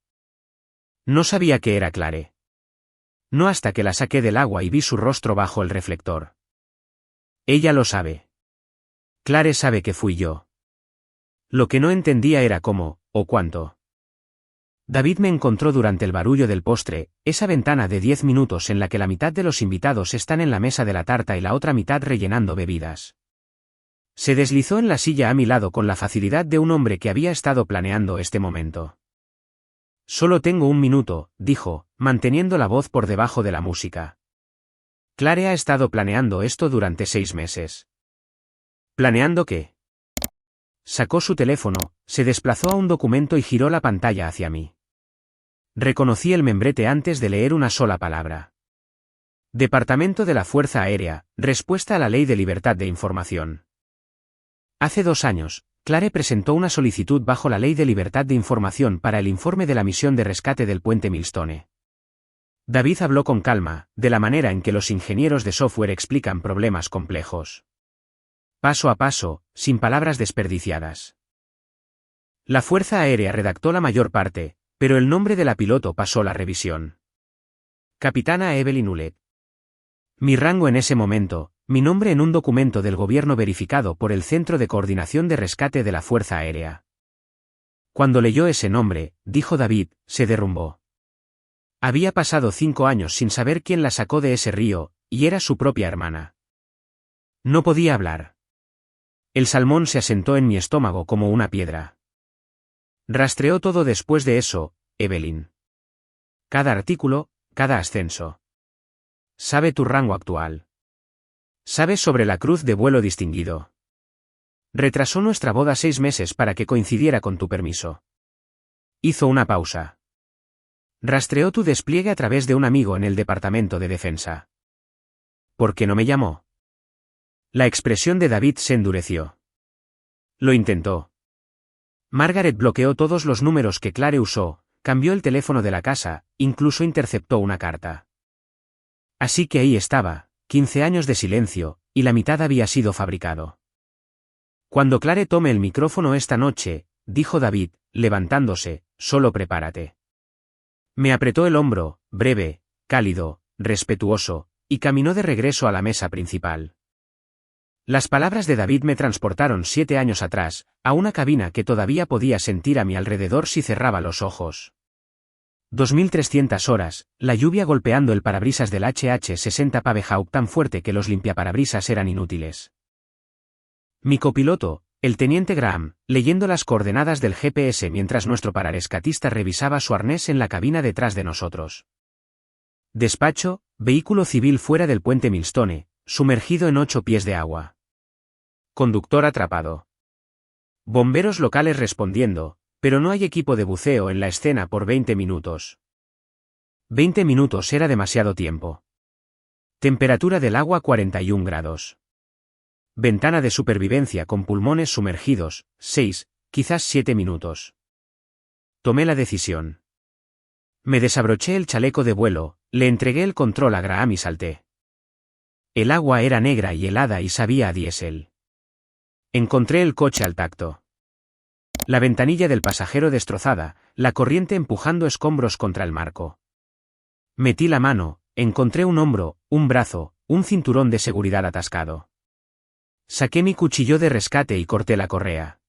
No sabía que era Clare. No hasta que la saqué del agua y vi su rostro bajo el reflector. Ella lo sabe. Clare sabe que fui yo. Lo que no entendía era cómo, o cuánto. David me encontró durante el barullo del postre, esa ventana de 10 minutos en la que la mitad de los invitados están en la mesa de la tarta y la otra mitad rellenando bebidas. Se deslizó en la silla a mi lado con la facilidad de un hombre que había estado planeando este momento. Solo tengo un minuto, dijo, manteniendo la voz por debajo de la música. Clare ha estado planeando esto durante 6 meses. ¿Planeando qué? Sacó su teléfono, se desplazó a un documento y giró la pantalla hacia mí. Reconocí el membrete antes de leer una sola palabra. Departamento de la Fuerza Aérea, respuesta a la Ley de Libertad de Información. Hace 2 años, Clare presentó una solicitud bajo la Ley de Libertad de Información para el informe de la misión de rescate del puente Millstone. David habló con calma, de la manera en que los ingenieros de software explican problemas complejos. Paso a paso, sin palabras desperdiciadas. La Fuerza Aérea redactó la mayor parte, pero el nombre de la piloto pasó la revisión. Capitana Evelyn Hulet. Mi rango en ese momento, mi nombre en un documento del gobierno verificado por el Centro de Coordinación de Rescate de la Fuerza Aérea. Cuando leyó ese nombre, dijo David, se derrumbó. Había pasado 5 años sin saber quién la sacó de ese río, y era su propia hermana. No podía hablar. El salmón se asentó en mi estómago como una piedra. Rastreó todo después de eso, Evelyn. Cada artículo, cada ascenso. Sabe tu rango actual. Sabe sobre la cruz de vuelo distinguido. Retrasó nuestra boda 6 meses para que coincidiera con tu permiso. Hizo una pausa. Rastreó tu despliegue a través de un amigo en el Departamento de Defensa. ¿Por qué no me llamó? La expresión de David se endureció. Lo intentó. Margaret bloqueó todos los números que Clare usó, cambió el teléfono de la casa, incluso interceptó una carta. Así que ahí estaba, 15 años de silencio, y la mitad había sido fabricado. Cuando Clare tome el micrófono esta noche, dijo David, levantándose, solo prepárate. Me apretó el hombro, breve, cálido, respetuoso, y caminó de regreso a la mesa principal. Las palabras de David me transportaron 7 años atrás, a una cabina que todavía podía sentir a mi alrededor si cerraba los ojos. 2300 horas, la lluvia golpeando el parabrisas del HH-60 Pavehawk tan fuerte que los limpiaparabrisas eran inútiles. Mi copiloto, el teniente Graham, leyendo las coordenadas del GPS mientras nuestro pararescatista revisaba su arnés en la cabina detrás de nosotros. Despacho, vehículo civil fuera del puente Millstone, sumergido en 8 pies de agua. Conductor atrapado. Bomberos locales respondiendo, pero no hay equipo de buceo en la escena por 20 minutos. 20 minutos era demasiado tiempo. Temperatura del agua 41 grados. Ventana de supervivencia con pulmones sumergidos, 6, quizás 7 minutos. Tomé la decisión. Me desabroché el chaleco de vuelo, le entregué el control a Graham y salté. El agua era negra y helada y sabía a diésel. Encontré el coche al tacto. La ventanilla del pasajero destrozada, la corriente empujando escombros contra el marco. Metí la mano, encontré un hombro, un brazo, un cinturón de seguridad atascado. Saqué mi cuchillo de rescate y corté la correa.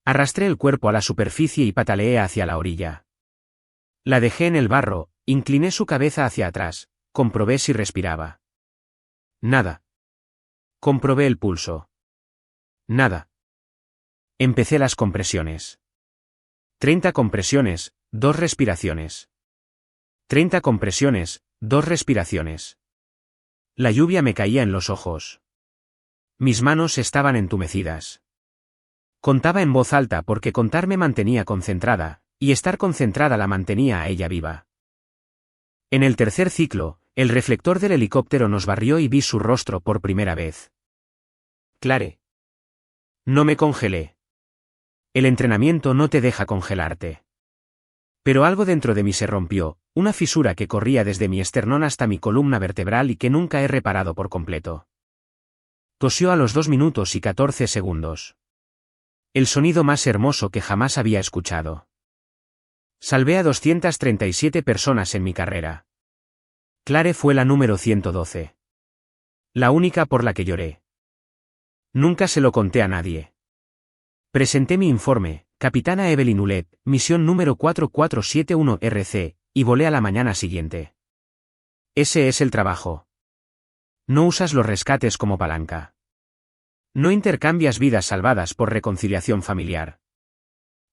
Arrastré el cuerpo a la superficie y pataleé hacia la orilla. La dejé en el barro, incliné su cabeza hacia atrás, comprobé si respiraba. Nada. Comprobé el pulso. Nada. Empecé las compresiones. 30 compresiones, 2 respiraciones. 30 compresiones, 2 respiraciones. La lluvia me caía en los ojos. Mis manos estaban entumecidas. Contaba en voz alta porque contar me mantenía concentrada, y estar concentrada la mantenía a ella viva. En el tercer ciclo, el reflector del helicóptero nos barrió y vi su rostro por primera vez. Clare. No me congelé. El entrenamiento no te deja congelarte. Pero algo dentro de mí se rompió, una fisura que corría desde mi esternón hasta mi columna vertebral y que nunca he reparado por completo. Tosió a los 2 minutos y 14 segundos. El sonido más hermoso que jamás había escuchado. Salvé a 237 personas en mi carrera. Clare fue la número 112. La única por la que lloré. Nunca se lo conté a nadie. Presenté mi informe, Capitana Evelyn Ouellette, misión número 4471-RC, y volé a la mañana siguiente. Ese es el trabajo. No usas los rescates como palanca. No intercambias vidas salvadas por reconciliación familiar.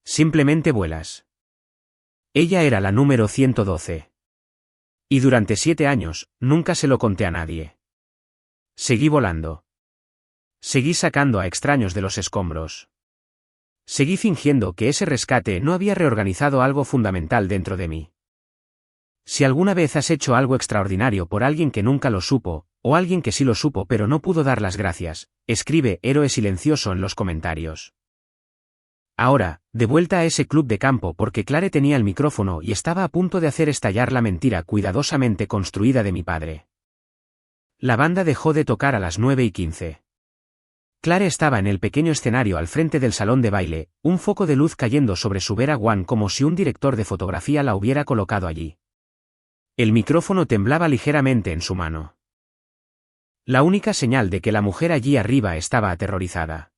Simplemente vuelas. Ella era la número 112. Y durante 7 años, nunca se lo conté a nadie. Seguí volando. Seguí sacando a extraños de los escombros. Seguí fingiendo que ese rescate no había reorganizado algo fundamental dentro de mí. Si alguna vez has hecho algo extraordinario por alguien que nunca lo supo, o alguien que sí lo supo pero no pudo dar las gracias, escribe héroe silencioso en los comentarios. Ahora, de vuelta a ese club de campo porque Clare tenía el micrófono y estaba a punto de hacer estallar la mentira cuidadosamente construida de mi padre. La banda dejó de tocar a las 9:15. Clare estaba en el pequeño escenario al frente del salón de baile, un foco de luz cayendo sobre su Vera Wang como si un director de fotografía la hubiera colocado allí. El micrófono temblaba ligeramente en su mano. La única señal de que la mujer allí arriba estaba aterrorizada.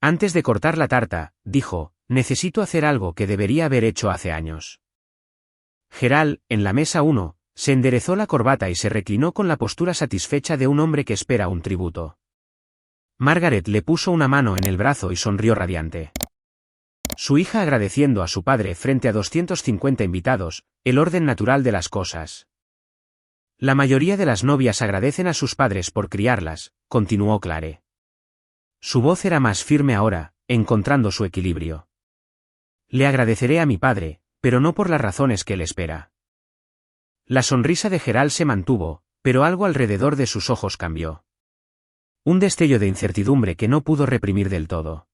Antes de cortar la tarta, dijo, necesito hacer algo que debería haber hecho hace años. Gerald, en la mesa 1, se enderezó la corbata y se reclinó con la postura satisfecha de un hombre que espera un tributo. Margaret le puso una mano en el brazo y sonrió radiante. Su hija agradeciendo a su padre frente a 250 invitados, el orden natural de las cosas. La mayoría de las novias agradecen a sus padres por criarlas, continuó Clare. Su voz era más firme ahora, encontrando su equilibrio. Le agradeceré a mi padre, pero no por las razones que él espera. La sonrisa de Gerald se mantuvo, pero algo alrededor de sus ojos cambió. Un destello de incertidumbre que no pudo reprimir del todo.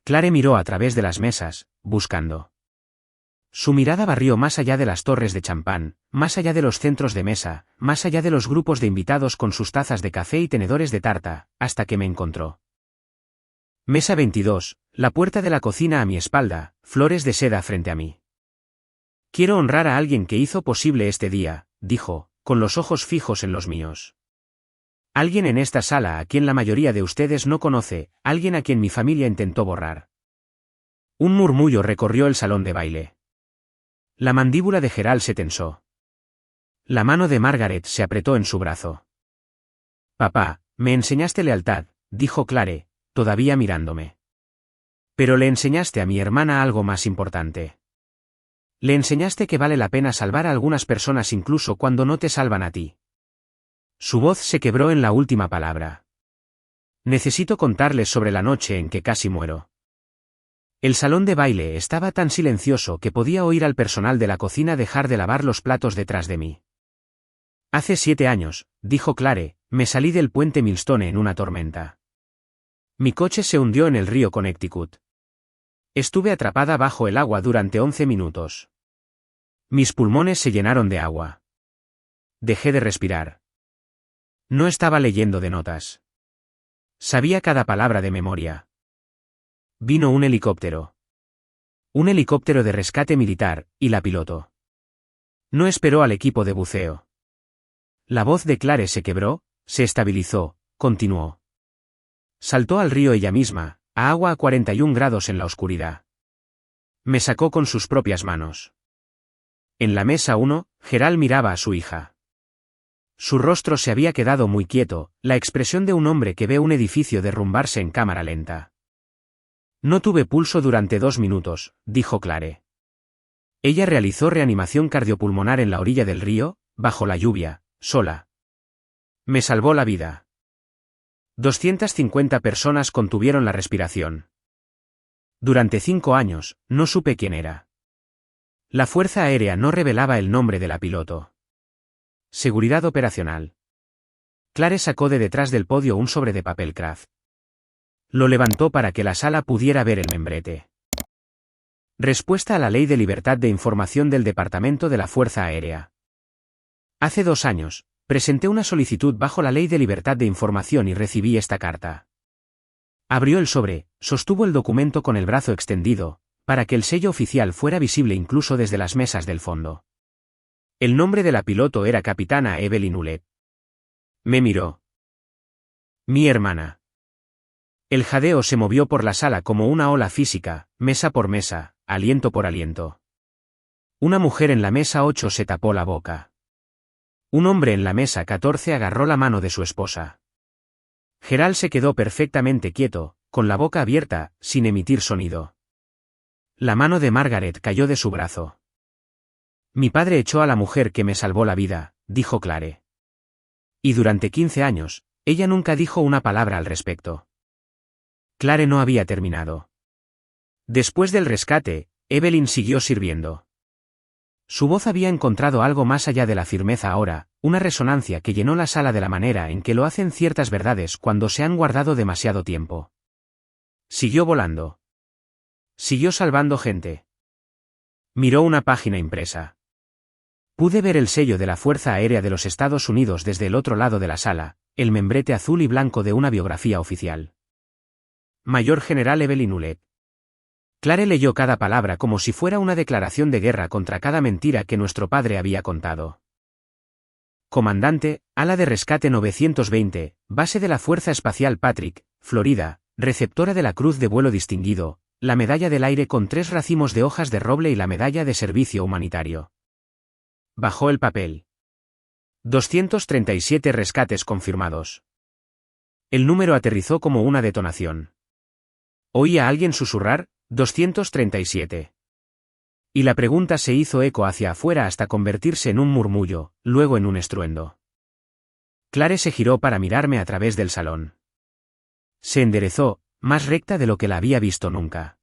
Clare miró a través de las mesas, buscando. Su mirada barrió más allá de las torres de champán, más allá de los centros de mesa, más allá de los grupos de invitados con sus tazas de café y tenedores de tarta, hasta que me encontró. Mesa 22, la puerta de la cocina a mi espalda, flores de seda frente a mí. Quiero honrar a alguien que hizo posible este día, dijo, con los ojos fijos en los míos. Alguien en esta sala a quien la mayoría de ustedes no conoce, alguien a quien mi familia intentó borrar. Un murmullo recorrió el salón de baile. La mandíbula de Gerald se tensó. La mano de Margaret se apretó en su brazo. Papá, me enseñaste lealtad, dijo Clare, todavía mirándome. Pero le enseñaste a mi hermana algo más importante. Le enseñaste que vale la pena salvar a algunas personas incluso cuando no te salvan a ti. Su voz se quebró en la última palabra. Necesito contarles sobre la noche en que casi muero. El salón de baile estaba tan silencioso que podía oír al personal de la cocina dejar de lavar los platos detrás de mí. Hace 7 años, dijo Clare, me salí del puente Millstone en una tormenta. Mi coche se hundió en el río Connecticut. Estuve atrapada bajo el agua durante 11 minutos. Mis pulmones se llenaron de agua. Dejé de respirar. No estaba leyendo de notas. Sabía cada palabra de memoria. Vino un helicóptero. Un helicóptero de rescate militar, y la pilotó. No esperó al equipo de buceo. La voz de Clare se quebró, se estabilizó, continuó. Saltó al río ella misma, a agua a 41 grados en la oscuridad. Me sacó con sus propias manos. En la mesa 1, Gerald miraba a su hija. Su rostro se había quedado muy quieto, la expresión de un hombre que ve un edificio derrumbarse en cámara lenta. No tuve pulso durante 2 minutos, dijo Clare. Ella realizó reanimación cardiopulmonar en la orilla del río, bajo la lluvia, sola. Me salvó la vida. 250 personas contuvieron la respiración. Durante 5 años, no supe quién era. La Fuerza Aérea no revelaba el nombre de la piloto. Seguridad operacional. Clare sacó de detrás del podio un sobre de papel craft. Lo levantó para que la sala pudiera ver el membrete. Respuesta a la Ley de Libertad de Información del Departamento de la Fuerza Aérea. Hace 2 años, presenté una solicitud bajo la Ley de Libertad de Información y recibí esta carta. Abrió el sobre, sostuvo el documento con el brazo extendido, para que el sello oficial fuera visible incluso desde las mesas del fondo. El nombre de la piloto era Capitana Evelyn Hulet. Me miró. Mi hermana. El jadeo se movió por la sala como una ola física, mesa por mesa, aliento por aliento. Una mujer en la mesa 8 se tapó la boca. Un hombre en la mesa 14 agarró la mano de su esposa. Gerald se quedó perfectamente quieto, con la boca abierta, sin emitir sonido. La mano de Margaret cayó de su brazo. Mi padre echó a la mujer que me salvó la vida, dijo Clare. Y durante 15 años, ella nunca dijo una palabra al respecto. Clare no había terminado. Después del rescate, Evelyn siguió sirviendo. Su voz había encontrado algo más allá de la firmeza ahora, una resonancia que llenó la sala de la manera en que lo hacen ciertas verdades cuando se han guardado demasiado tiempo. Siguió volando. Siguió salvando gente. Miró una página impresa. Pude ver el sello de la Fuerza Aérea de los Estados Unidos desde el otro lado de la sala, el membrete azul y blanco de una biografía oficial. Mayor General Evelyn Hulet. Clare leyó cada palabra como si fuera una declaración de guerra contra cada mentira que nuestro padre había contado. Comandante, ala de rescate 920, base de la Fuerza Espacial Patrick, Florida, receptora de la Cruz de Vuelo Distinguido, la medalla del aire con 3 racimos de hojas de roble y la medalla de servicio humanitario. Bajó el papel. 237 rescates confirmados. El número aterrizó como una detonación. Oí a alguien susurrar, 237. Y la pregunta se hizo eco hacia afuera hasta convertirse en un murmullo, luego en un estruendo. Clare se giró para mirarme a través del salón. Se enderezó, más recta de lo que la había visto nunca.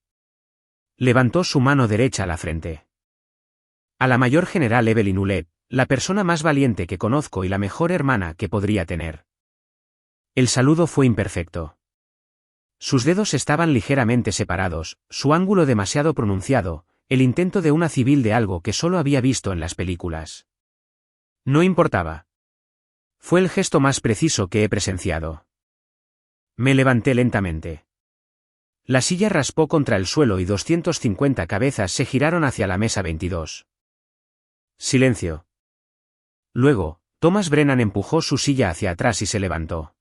Levantó su mano derecha a la frente. A la Mayor General Evelyn Hulet, la persona más valiente que conozco y la mejor hermana que podría tener. El saludo fue imperfecto. Sus dedos estaban ligeramente separados, su ángulo demasiado pronunciado, el intento de una civil de algo que solo había visto en las películas. No importaba. Fue el gesto más preciso que he presenciado. Me levanté lentamente. La silla raspó contra el suelo y 250 cabezas se giraron hacia la mesa 22. Silencio. Luego, Thomas Brennan empujó su silla hacia atrás y se levantó.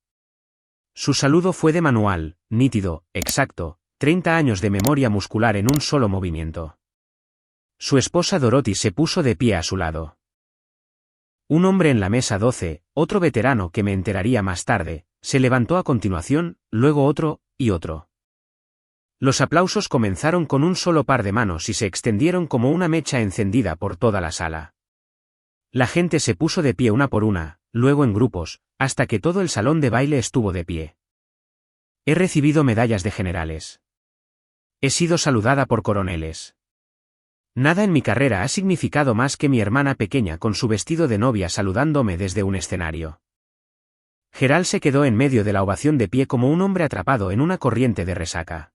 Su saludo fue de manual, nítido, exacto, 30 años de memoria muscular en un solo movimiento. Su esposa Dorothy se puso de pie a su lado. Un hombre en la mesa 12, otro veterano que me enteraría más tarde, se levantó a continuación, luego otro, y otro. Los aplausos comenzaron con un solo par de manos y se extendieron como una mecha encendida por toda la sala. La gente se puso de pie una por una, luego en grupos, hasta que todo el salón de baile estuvo de pie. He recibido medallas de generales. He sido saludada por coroneles. Nada en mi carrera ha significado más que mi hermana pequeña con su vestido de novia saludándome desde un escenario. Gerald se quedó en medio de la ovación de pie como un hombre atrapado en una corriente de resaca.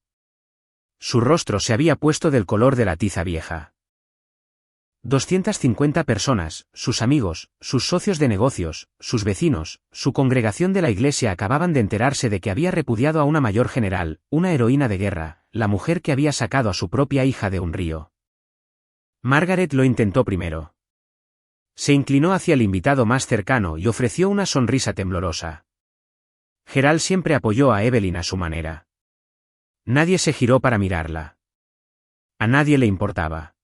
Su rostro se había puesto del color de la tiza vieja. 250 personas, sus amigos, sus socios de negocios, sus vecinos, su congregación de la iglesia acababan de enterarse de que había repudiado a una mayor general, una heroína de guerra, la mujer que había sacado a su propia hija de un río. Margaret lo intentó primero. Se inclinó hacia el invitado más cercano y ofreció una sonrisa temblorosa. Gerald siempre apoyó a Evelyn a su manera. Nadie se giró para mirarla. A nadie le importaba.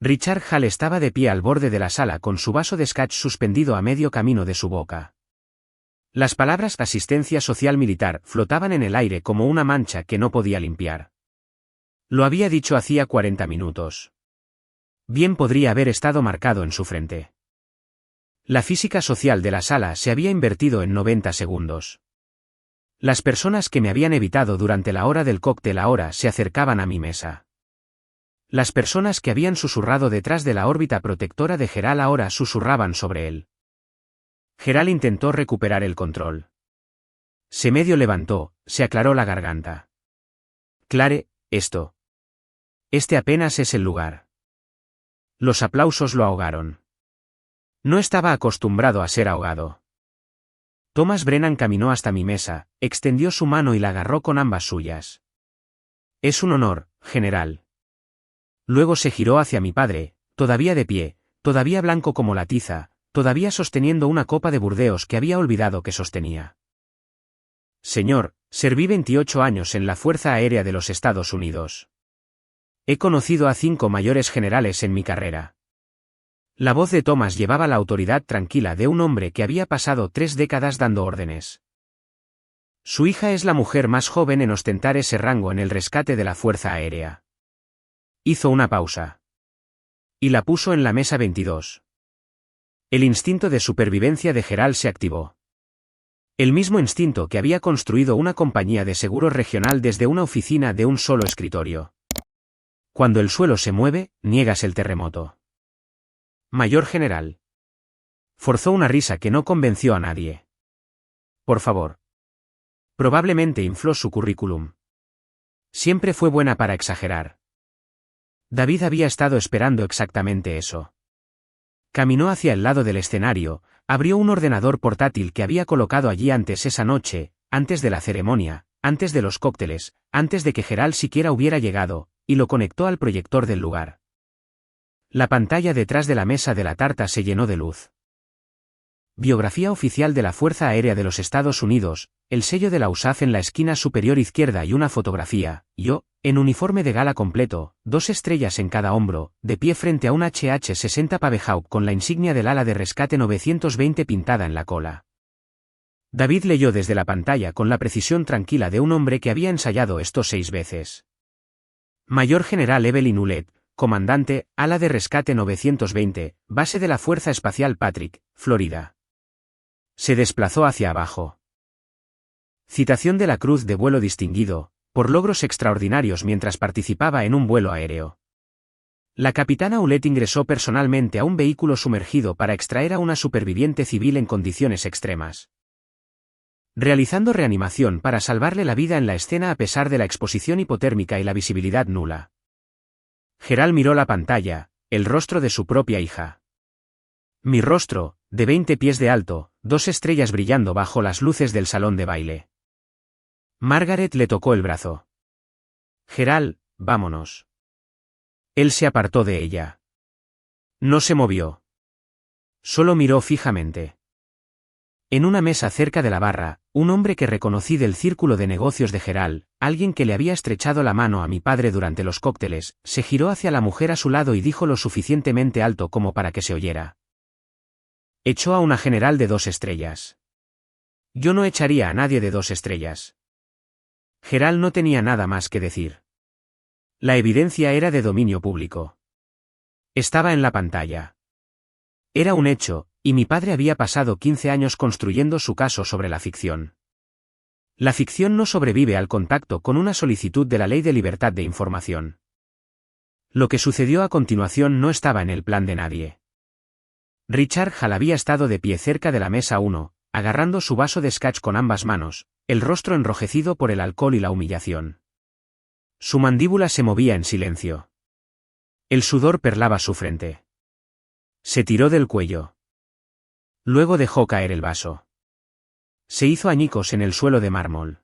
Richard Hall estaba de pie al borde de la sala con su vaso de scotch suspendido a medio camino de su boca. Las palabras asistencia social militar flotaban en el aire como una mancha que no podía limpiar. Lo había dicho hacía 40 minutos. Bien podría haber estado marcado en su frente. La física social de la sala se había invertido en 90 segundos. Las personas que me habían evitado durante la hora del cóctel ahora se acercaban a mi mesa. Las personas que habían susurrado detrás de la órbita protectora de Gerald ahora susurraban sobre él. Gerald intentó recuperar el control. Se medio levantó, se aclaró la garganta. Clare, Este apenas es el lugar. Los aplausos lo ahogaron. No estaba acostumbrado a ser ahogado. Thomas Brennan caminó hasta mi mesa, extendió su mano y la agarró con ambas suyas. Es un honor, general. Luego se giró hacia mi padre, todavía de pie, todavía blanco como la tiza, todavía sosteniendo una copa de Burdeos que había olvidado que sostenía. Señor, serví 28 años en la Fuerza Aérea de los Estados Unidos. He conocido a 5 mayores generales en mi carrera. La voz de Thomas llevaba la autoridad tranquila de un hombre que había pasado 3 décadas dando órdenes. Su hija es la mujer más joven en ostentar ese rango en el rescate de la Fuerza Aérea. Hizo una pausa. Y la puso en la mesa 22. El instinto de supervivencia de Gerald se activó. El mismo instinto que había construido una compañía de seguros regional desde una oficina de un solo escritorio. Cuando el suelo se mueve, niegas el terremoto. Mayor general. Forzó una risa que no convenció a nadie. Por favor. Probablemente infló su currículum. Siempre fue buena para exagerar. David había estado esperando exactamente eso. Caminó hacia el lado del escenario, abrió un ordenador portátil que había colocado allí antes esa noche, antes de la ceremonia, antes de los cócteles, antes de que Gerald siquiera hubiera llegado, y lo conectó al proyector del lugar. La pantalla detrás de la mesa de la tarta se llenó de luz. Biografía oficial de la Fuerza Aérea de los Estados Unidos, el sello de la USAF en la esquina superior izquierda y una fotografía, yo, en uniforme de gala completo, 2 estrellas en cada hombro, de pie frente a un HH-60 Pavehawk con la insignia del ala de rescate 920 pintada en la cola. David leyó desde la pantalla con la precisión tranquila de un hombre que había ensayado esto 6 veces. Mayor General Evelyn Hewlett, comandante, ala de rescate 920, base de la Fuerza Espacial Patrick, Florida. Se desplazó hacia abajo. Citación de la Cruz de Vuelo Distinguido, por logros extraordinarios mientras participaba en un vuelo aéreo. La capitana Hewlett ingresó personalmente a un vehículo sumergido para extraer a una superviviente civil en condiciones extremas. Realizando reanimación para salvarle la vida en la escena a pesar de la exposición hipotérmica y la visibilidad nula. Gerald miró la pantalla, el rostro de su propia hija. Mi rostro, de 20 pies de alto, 2 estrellas brillando bajo las luces del salón de baile. Margaret le tocó el brazo. Gerald, vámonos. Él se apartó de ella. No se movió. Solo miró fijamente. En una mesa cerca de la barra, un hombre que reconocí del círculo de negocios de Gerald, alguien que le había estrechado la mano a mi padre durante los cócteles, se giró hacia la mujer a su lado y dijo lo suficientemente alto como para que se oyera. Echó a una general de 2 estrellas. Yo no echaría a nadie de 2 estrellas. Gerald no tenía nada más que decir. La evidencia era de dominio público. Estaba en la pantalla. Era un hecho, y mi padre había pasado 15 años construyendo su caso sobre la ficción. La ficción no sobrevive al contacto con una solicitud de la Ley de Libertad de Información. Lo que sucedió a continuación no estaba en el plan de nadie. Richard Hall había estado de pie cerca de la mesa 1, agarrando su vaso de scotch con ambas manos, el rostro enrojecido por el alcohol y la humillación. Su mandíbula se movía en silencio. El sudor perlaba su frente. Se tiró del cuello. Luego dejó caer el vaso. Se hizo añicos en el suelo de mármol.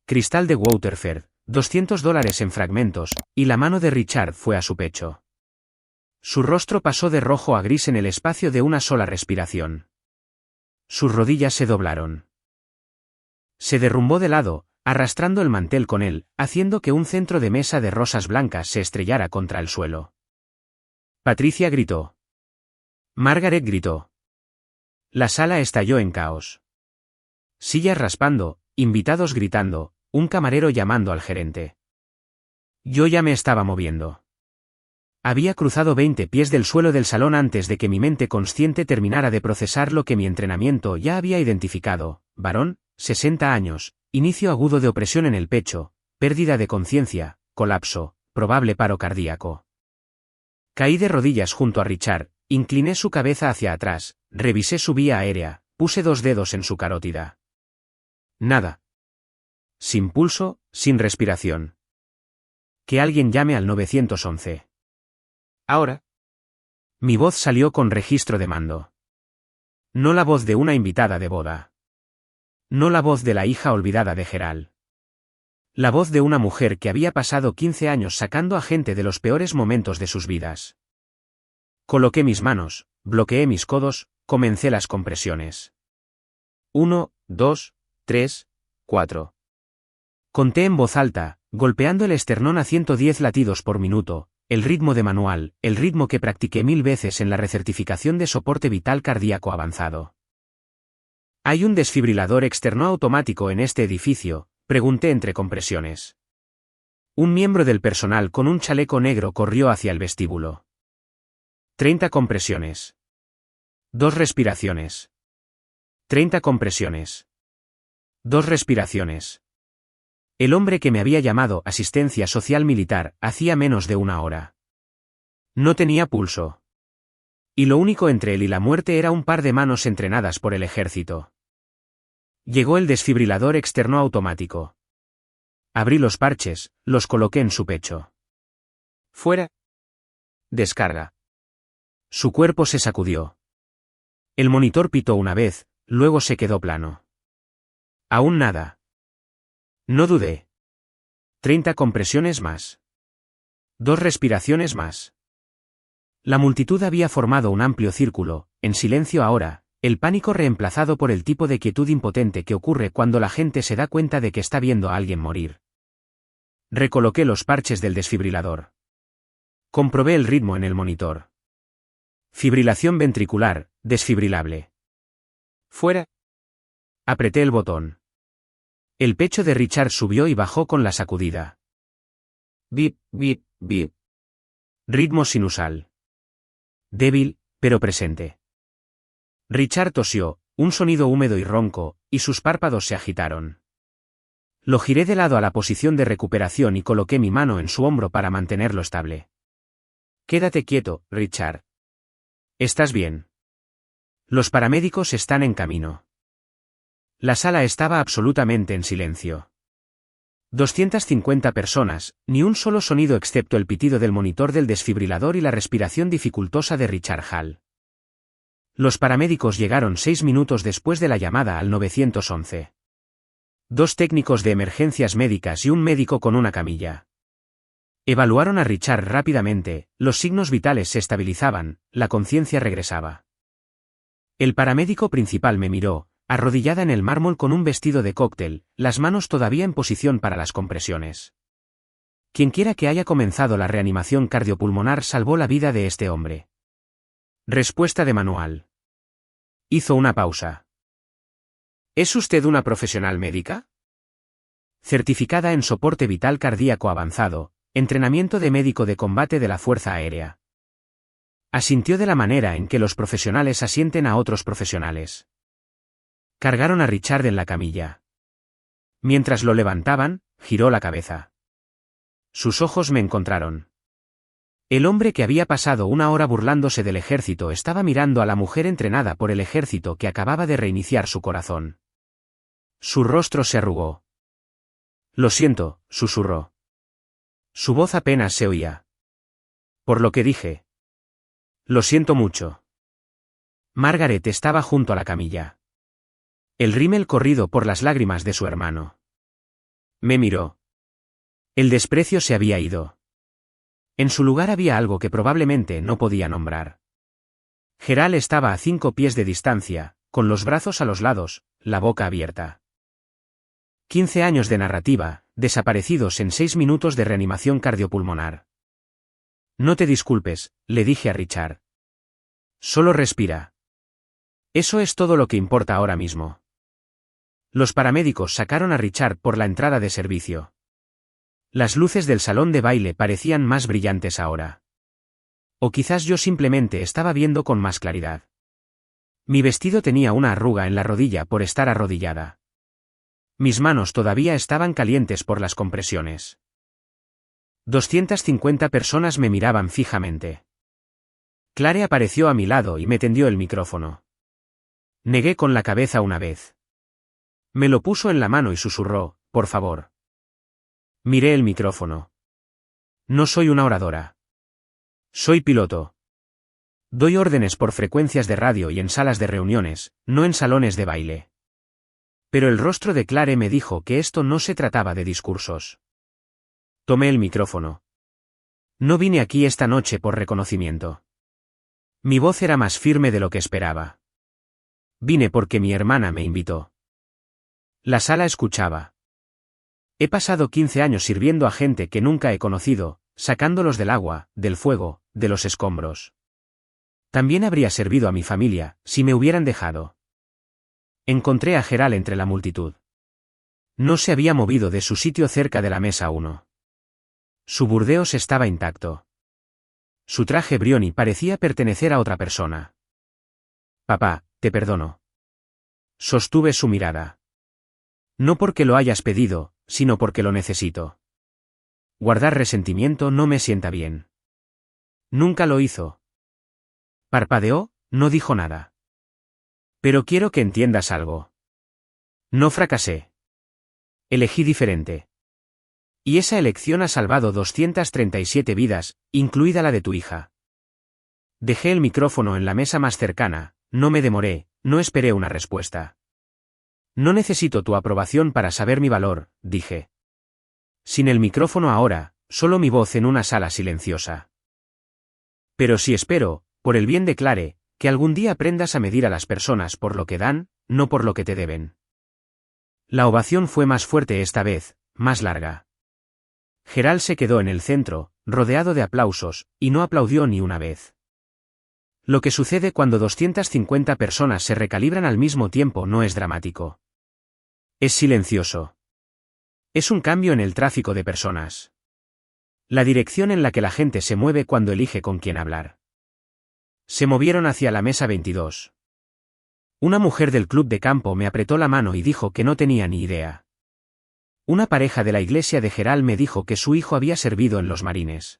Cristal de Waterford, $200 en fragmentos, y la mano de Richard fue a su pecho. Su rostro pasó de rojo a gris en el espacio de una sola respiración. Sus rodillas se doblaron. Se derrumbó de lado, arrastrando el mantel con él, haciendo que un centro de mesa de rosas blancas se estrellara contra el suelo. Patricia gritó. Margaret gritó. La sala estalló en caos. Sillas raspando, invitados gritando, un camarero llamando al gerente. Yo ya me estaba moviendo. Había cruzado 20 pies del suelo del salón antes de que mi mente consciente terminara de procesar lo que mi entrenamiento ya había identificado: varón, 60 años, inicio agudo de opresión en el pecho, pérdida de conciencia, colapso, probable paro cardíaco. Caí de rodillas junto a Richard, incliné su cabeza hacia atrás, revisé su vía aérea, puse 2 dedos en su carótida. Nada. Sin pulso, sin respiración. Que alguien llame al 911. Ahora. Mi voz salió con registro de mando. No la voz de una invitada de boda. No la voz de la hija olvidada de Gerald. La voz de una mujer que había pasado 15 años sacando a gente de los peores momentos de sus vidas. Coloqué mis manos, bloqueé mis codos, comencé las compresiones. 1, 2, 3, 4. Conté en voz alta, golpeando el esternón a 110 latidos por minuto, el ritmo de manual, el ritmo que practiqué 1000 veces en la recertificación de soporte vital cardíaco avanzado. ¿Hay un desfibrilador externo automático en este edificio?, pregunté entre compresiones. Un miembro del personal con un chaleco negro corrió hacia el vestíbulo. 30 compresiones. 2 respiraciones. 30 compresiones. 2 respiraciones. El hombre que me había llamado asistencia social militar hacía menos de una hora. No tenía pulso. Y lo único entre él y la muerte era un par de manos entrenadas por el ejército. Llegó el desfibrilador externo automático. Abrí los parches, los coloqué en su pecho. Fuera. Descarga. Su cuerpo se sacudió. El monitor pitó una vez, luego se quedó plano. Aún nada. No dudé. 30 compresiones más. 2 respiraciones más. La multitud había formado un amplio círculo, en silencio ahora, el pánico reemplazado por el tipo de quietud impotente que ocurre cuando la gente se da cuenta de que está viendo a alguien morir. Recoloqué los parches del desfibrilador. Comprobé el ritmo en el monitor. Fibrilación ventricular, desfibrilable. Fuera. Apreté el botón. El pecho de Richard subió y bajó con la sacudida. Bip, bip, bip. Ritmo sinusal. Débil, pero presente. Richard tosió, un sonido húmedo y ronco, y sus párpados se agitaron. Lo giré de lado a la posición de recuperación y coloqué mi mano en su hombro para mantenerlo estable. Quédate quieto, Richard. ¿Estás bien? Los paramédicos están en camino. La sala estaba absolutamente en silencio. 250 personas, ni un solo sonido excepto el pitido del monitor del desfibrilador y la respiración dificultosa de Richard Hall. Los paramédicos llegaron 6 minutos después de la llamada al 911. 2 técnicos de emergencias médicas y un médico con una camilla. Evaluaron a Richard rápidamente, los signos vitales se estabilizaban, la conciencia regresaba. El paramédico principal me miró, arrodillada en el mármol con un vestido de cóctel, las manos todavía en posición para las compresiones. Quienquiera que haya comenzado la reanimación cardiopulmonar salvó la vida de este hombre. Respuesta de manual. Hizo una pausa. ¿Es usted una profesional médica? Certificada en soporte vital cardíaco avanzado, entrenamiento de médico de combate de la Fuerza Aérea. Asintió de la manera en que los profesionales asienten a otros profesionales. Cargaron a Richard en la camilla. Mientras lo levantaban, giró la cabeza. Sus ojos me encontraron. El hombre que había pasado una hora burlándose del ejército estaba mirando a la mujer entrenada por el ejército que acababa de reiniciar su corazón. Su rostro se arrugó. Lo siento, susurró. Su voz apenas se oía. Por lo que dije. Lo siento mucho. Margaret estaba junto a la camilla. El rímel corrido por las lágrimas de su hermano. Me miró. El desprecio se había ido. En su lugar había algo que probablemente no podía nombrar. Gerald estaba a 5 pies de distancia, con los brazos a los lados, la boca abierta. 15 años de narrativa, desaparecidos en 6 minutos de reanimación cardiopulmonar. No te disculpes, le dije a Richard. Solo respira. Eso es todo lo que importa ahora mismo. Los paramédicos sacaron a Richard por la entrada de servicio. Las luces del salón de baile parecían más brillantes ahora. O quizás yo simplemente estaba viendo con más claridad. Mi vestido tenía una arruga en la rodilla por estar arrodillada. Mis manos todavía estaban calientes por las compresiones. 250 personas me miraban fijamente. Clare apareció a mi lado y me tendió el micrófono. Negué con la cabeza una vez. Me lo puso en la mano y susurró, por favor. Miré el micrófono. No soy una oradora. Soy piloto. Doy órdenes por frecuencias de radio y en salas de reuniones, no en salones de baile. Pero el rostro de Clare me dijo que esto no se trataba de discursos. Tomé el micrófono. No vine aquí esta noche por reconocimiento. Mi voz era más firme de lo que esperaba. Vine porque mi hermana me invitó. La sala escuchaba. He pasado 15 años sirviendo a gente que nunca he conocido, sacándolos del agua, del fuego, de los escombros. También habría servido a mi familia, si me hubieran dejado. Encontré a Gerald entre la multitud. No se había movido de su sitio cerca de la mesa 1. Su burdeos estaba intacto. Su traje Brioni parecía pertenecer a otra persona. Papá, te perdono. Sostuve su mirada. No porque lo hayas pedido, sino porque lo necesito. Guardar resentimiento no me sienta bien. Nunca lo hizo. Parpadeó, no dijo nada. Pero quiero que entiendas algo. No fracasé. Elegí diferente. Y esa elección ha salvado 237 vidas, incluida la de tu hija. Dejé el micrófono en la mesa más cercana, no me demoré, no esperé una respuesta. No necesito tu aprobación para saber mi valor, dije. Sin el micrófono ahora, solo mi voz en una sala silenciosa. Pero sí espero, por el bien de Clare, que algún día aprendas a medir a las personas por lo que dan, no por lo que te deben. La ovación fue más fuerte esta vez, más larga. Gerald se quedó en el centro, rodeado de aplausos, y no aplaudió ni una vez. Lo que sucede cuando 250 personas se recalibran al mismo tiempo no es dramático. Es silencioso. Es un cambio en el tráfico de personas. La dirección en la que la gente se mueve cuando elige con quién hablar. Se movieron hacia la mesa 22. Una mujer del club de campo me apretó la mano y dijo que no tenía ni idea. Una pareja de la iglesia de Gerald me dijo que su hijo había servido en los marines.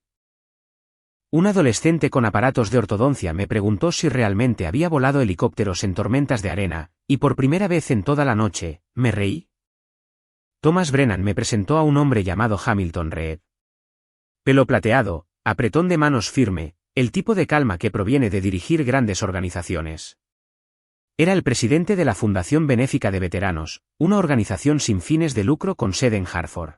Un adolescente con aparatos de ortodoncia me preguntó si realmente había volado helicópteros en tormentas de arena, y por primera vez en toda la noche, me reí. Thomas Brennan me presentó a un hombre llamado Hamilton Reed. Pelo plateado, apretón de manos firme, el tipo de calma que proviene de dirigir grandes organizaciones. Era el presidente de la Fundación Benéfica de Veteranos, una organización sin fines de lucro con sede en Hartford.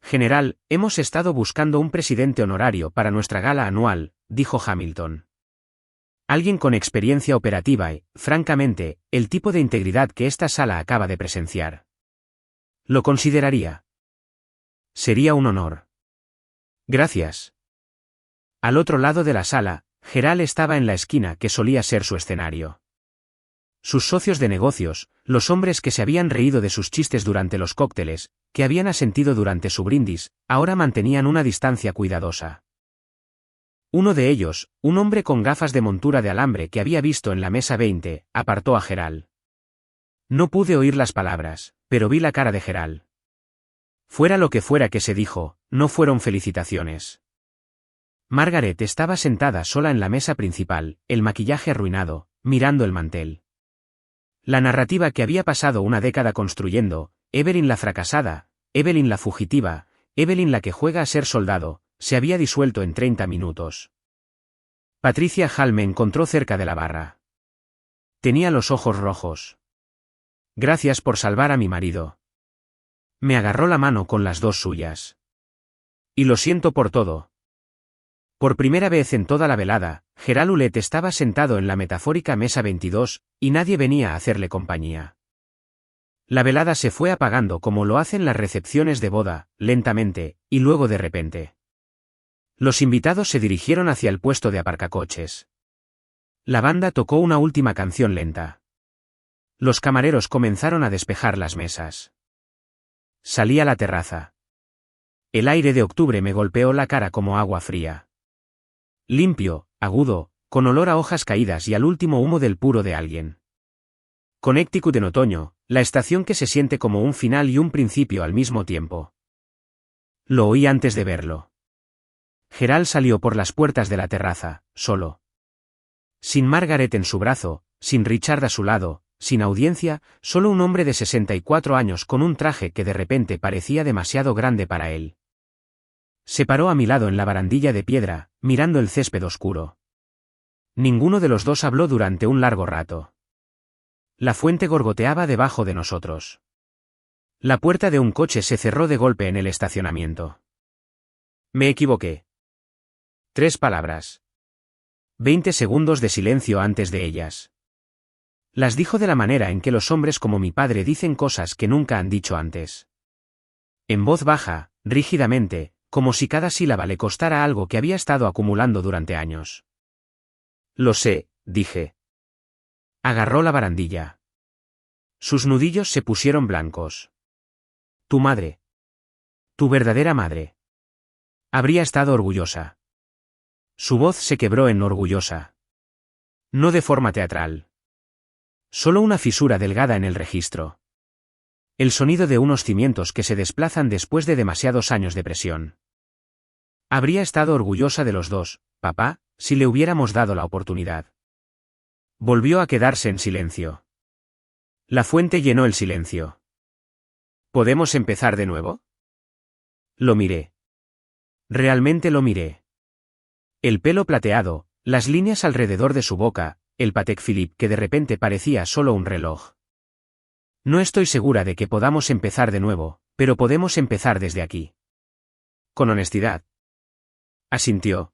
General, hemos estado buscando un presidente honorario para nuestra gala anual, dijo Hamilton. Alguien con experiencia operativa y, francamente, el tipo de integridad que esta sala acaba de presenciar. Lo consideraría. Sería un honor. Gracias. Al otro lado de la sala, Gerald estaba en la esquina que solía ser su escenario. Sus socios de negocios, los hombres que se habían reído de sus chistes durante los cócteles, que habían asentido durante su brindis, ahora mantenían una distancia cuidadosa. Uno de ellos, un hombre con gafas de montura de alambre que había visto en la mesa 20, apartó a Gerald. No pude oír las palabras, pero vi la cara de Gerald. Fuera lo que fuera que se dijo, no fueron felicitaciones. Margaret estaba sentada sola en la mesa principal, el maquillaje arruinado, mirando el mantel. La narrativa que había pasado una década construyendo, Evelyn la fracasada, Evelyn la fugitiva, Evelyn la que juega a ser soldado, se había disuelto en 30 minutos. Patricia Hall me encontró cerca de la barra. Tenía los ojos rojos. Gracias por salvar a mi marido. Me agarró la mano con las dos suyas. Y lo siento por todo. Por primera vez en toda la velada, Gerald Hewlett estaba sentado en la metafórica mesa 22, y nadie venía a hacerle compañía. La velada se fue apagando como lo hacen las recepciones de boda, lentamente, y luego de repente. Los invitados se dirigieron hacia el puesto de aparcacoches. La banda tocó una última canción lenta. Los camareros comenzaron a despejar las mesas. Salí a la terraza. El aire de octubre me golpeó la cara como agua fría. Limpio, agudo, con olor a hojas caídas y al último humo del puro de alguien. Connecticut en otoño, la estación que se siente como un final y un principio al mismo tiempo. Lo oí antes de verlo. Gerald salió por las puertas de la terraza, solo. Sin Margaret en su brazo, sin Richard a su lado, sin audiencia, solo un hombre de 64 años con un traje que de repente parecía demasiado grande para él. Se paró a mi lado en la barandilla de piedra, mirando el césped oscuro. Ninguno de los dos habló durante un largo rato. La fuente gorgoteaba debajo de nosotros. La puerta de un coche se cerró de golpe en el estacionamiento. Me equivoqué. 3 palabras. 20 segundos de silencio antes de ellas. Las dijo de la manera en que los hombres como mi padre dicen cosas que nunca han dicho antes. En voz baja, rígidamente, como si cada sílaba le costara algo que había estado acumulando durante años. Lo sé, dije. Agarró la barandilla. Sus nudillos se pusieron blancos. Tu madre. Tu verdadera madre. Habría estado orgullosa. Su voz se quebró en orgullosa. No de forma teatral. Solo una fisura delgada en el registro. El sonido de unos cimientos que se desplazan después de demasiados años de presión. Habría estado orgullosa de los dos, papá, si le hubiéramos dado la oportunidad. Volvió a quedarse en silencio. La fuente llenó el silencio. ¿Podemos empezar de nuevo? Lo miré. Realmente lo miré. El pelo plateado, las líneas alrededor de su boca, el Patek Philippe que de repente parecía solo un reloj. No estoy segura de que podamos empezar de nuevo, pero podemos empezar desde aquí. Con honestidad. Asintió.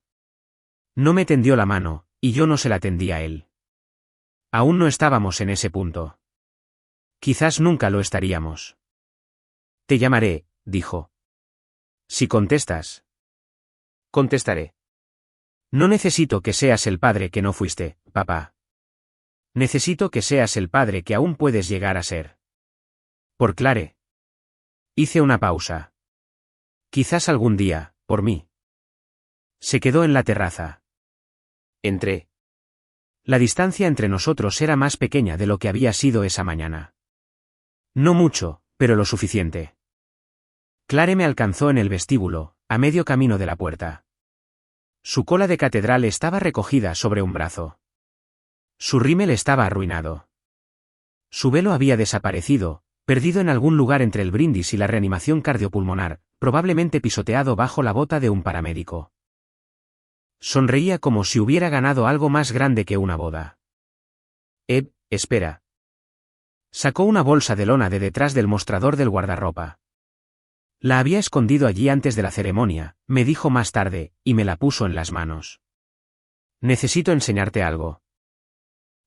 No me tendió la mano, y yo no se la tendí a él. Aún no estábamos en ese punto. Quizás nunca lo estaríamos. Te llamaré, dijo. Si contestas. Contestaré. No necesito que seas el padre que no fuiste, papá. Necesito que seas el padre que aún puedes llegar a ser. Por Clare. Hice una pausa. Quizás algún día, por mí. Se quedó en la terraza. Entré. La distancia entre nosotros era más pequeña de lo que había sido esa mañana. No mucho, pero lo suficiente. Clare me alcanzó en el vestíbulo, a medio camino de la puerta. Su cola de catedral estaba recogida sobre un brazo. Su rímel estaba arruinado. Su velo había desaparecido, perdido en algún lugar entre el brindis y la reanimación cardiopulmonar, probablemente pisoteado bajo la bota de un paramédico. Sonreía como si hubiera ganado algo más grande que una boda. Espera. Sacó una bolsa de lona de detrás del mostrador del guardarropa. La había escondido allí antes de la ceremonia, me dijo más tarde, y me la puso en las manos. Necesito enseñarte algo.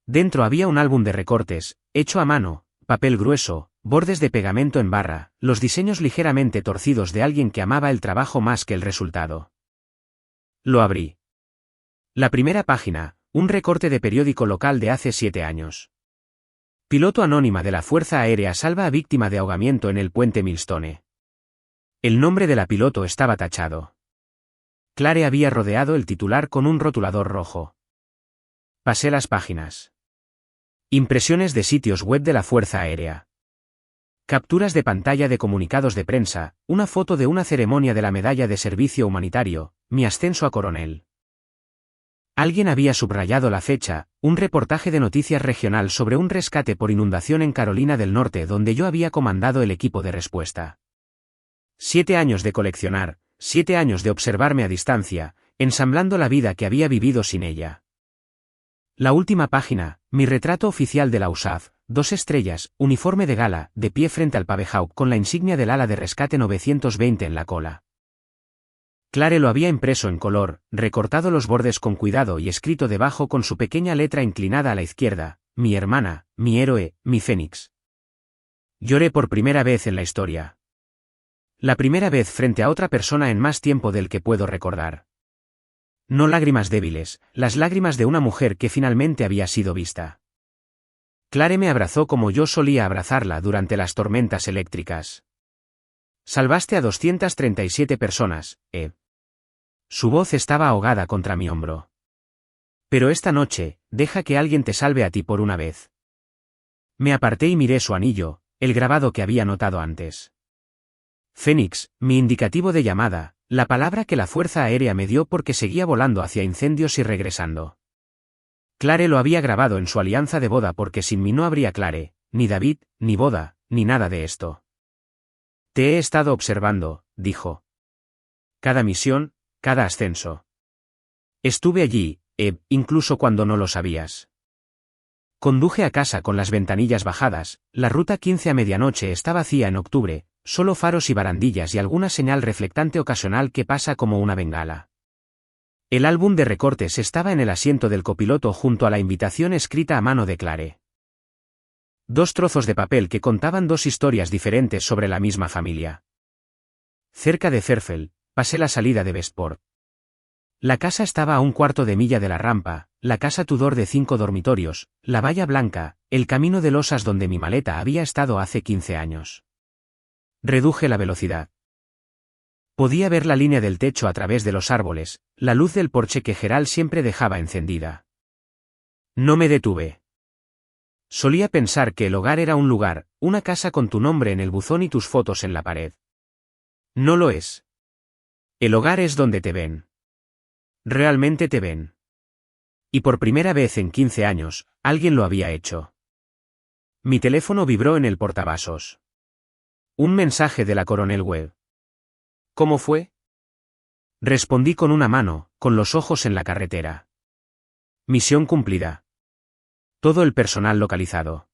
Dentro había un álbum de recortes, hecho a mano, papel grueso, bordes de pegamento en barra, los diseños ligeramente torcidos de alguien que amaba el trabajo más que el resultado. Lo abrí. La primera página, un recorte de periódico local de hace 7 años. Piloto anónima de la Fuerza Aérea salva a víctima de ahogamiento en el puente Millstone. El nombre de la piloto estaba tachado. Clare había rodeado el titular con un rotulador rojo. Pasé las páginas. Impresiones de sitios web de la Fuerza Aérea. Capturas de pantalla de comunicados de prensa, una foto de una ceremonia de la Medalla de Servicio Humanitario, mi ascenso a coronel. Alguien había subrayado la fecha, un reportaje de noticias regional sobre un rescate por inundación en Carolina del Norte donde yo había comandado el equipo de respuesta. 7 años de coleccionar, 7 años de observarme a distancia, ensamblando la vida que había vivido sin ella. La última página, mi retrato oficial de la USAF, 2 estrellas, uniforme de gala, de pie frente al Pavehawk con la insignia del ala de rescate 920 en la cola. Clare lo había impreso en color, recortado los bordes con cuidado y escrito debajo con su pequeña letra inclinada a la izquierda, mi hermana, mi héroe, mi fénix. Lloré por primera vez en la historia. La primera vez frente a otra persona en más tiempo del que puedo recordar. No lágrimas débiles, las lágrimas de una mujer que finalmente había sido vista. Clare me abrazó como yo solía abrazarla durante las tormentas eléctricas. Salvaste a 237 personas, Su voz estaba ahogada contra mi hombro. Pero esta noche, deja que alguien te salve a ti por una vez. Me aparté y miré su anillo, el grabado que había notado antes. Fénix, mi indicativo de llamada, la palabra que la Fuerza Aérea me dio porque seguía volando hacia incendios y regresando. Clare lo había grabado en su alianza de boda porque sin mí no habría Clare, ni David, ni boda, ni nada de esto. Te he estado observando, dijo. Cada misión, cada ascenso. Estuve allí, incluso cuando no lo sabías. Conduje a casa con las ventanillas bajadas, la ruta 15 a medianoche está vacía en octubre, solo faros y barandillas y alguna señal reflectante ocasional que pasa como una bengala. El álbum de recortes estaba en el asiento del copiloto junto a la invitación escrita a mano de Clare. 2 trozos de papel que contaban 2 historias diferentes sobre la misma familia. Cerca de Fairfield, pasé la salida de Westport. La casa estaba a 1/4 de milla de la rampa, la casa Tudor de 5 dormitorios, la valla blanca, el camino de losas donde mi maleta había estado hace 15 años. Reduje la velocidad. Podía ver la línea del techo a través de los árboles, la luz del porche que Gerald siempre dejaba encendida. No me detuve. Solía pensar que el hogar era un lugar, una casa con tu nombre en el buzón y tus fotos en la pared. No lo es. El hogar es donde te ven. Realmente te ven. Y por primera vez en 15 años, alguien lo había hecho. Mi teléfono vibró en el portavasos. Un mensaje de la Coronel Webb. ¿Cómo fue? Respondí con una mano, con los ojos en la carretera. Misión cumplida. Todo el personal localizado.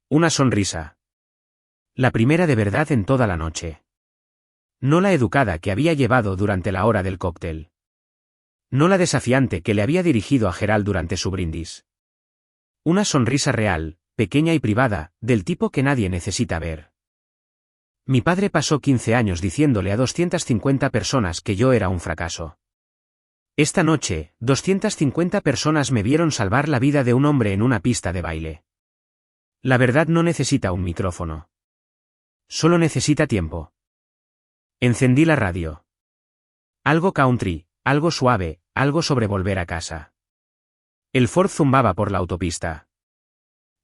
Una sonrisa. La primera de verdad en toda la noche. No la educada que había llevado durante la hora del cóctel. No la desafiante que le había dirigido a Gerald durante su brindis. Una sonrisa real, pequeña y privada, del tipo que nadie necesita ver. Mi padre pasó 15 años diciéndole a 250 personas que yo era un fracaso. Esta noche, 250 personas me vieron salvar la vida de un hombre en una pista de baile. La verdad no necesita un micrófono. Solo necesita tiempo. Encendí la radio. Algo country, algo suave, algo sobre volver a casa. El Ford zumbaba por la autopista.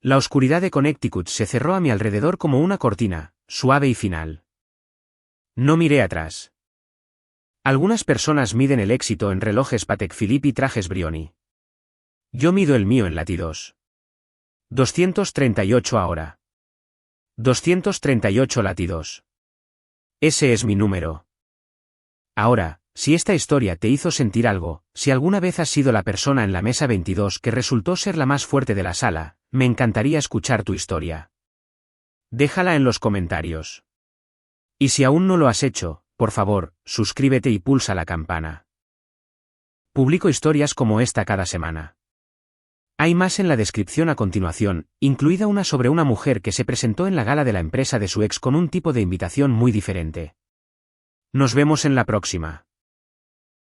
La oscuridad de Connecticut se cerró a mi alrededor como una cortina, suave y final. No miré atrás. Algunas personas miden el éxito en relojes Patek Philippe y trajes Brioni. Yo mido el mío en latidos. 238 ahora. 238 latidos. Ese es mi número. Ahora, si esta historia te hizo sentir algo, si alguna vez has sido la persona en la mesa 22 que resultó ser la más fuerte de la sala, me encantaría escuchar tu historia. Déjala en los comentarios. Y si aún no lo has hecho, por favor, suscríbete y pulsa la campana. Publico historias como esta cada semana. Hay más en la descripción a continuación, incluida una sobre una mujer que se presentó en la gala de la empresa de su ex con un tipo de invitación muy diferente. Nos vemos en la próxima.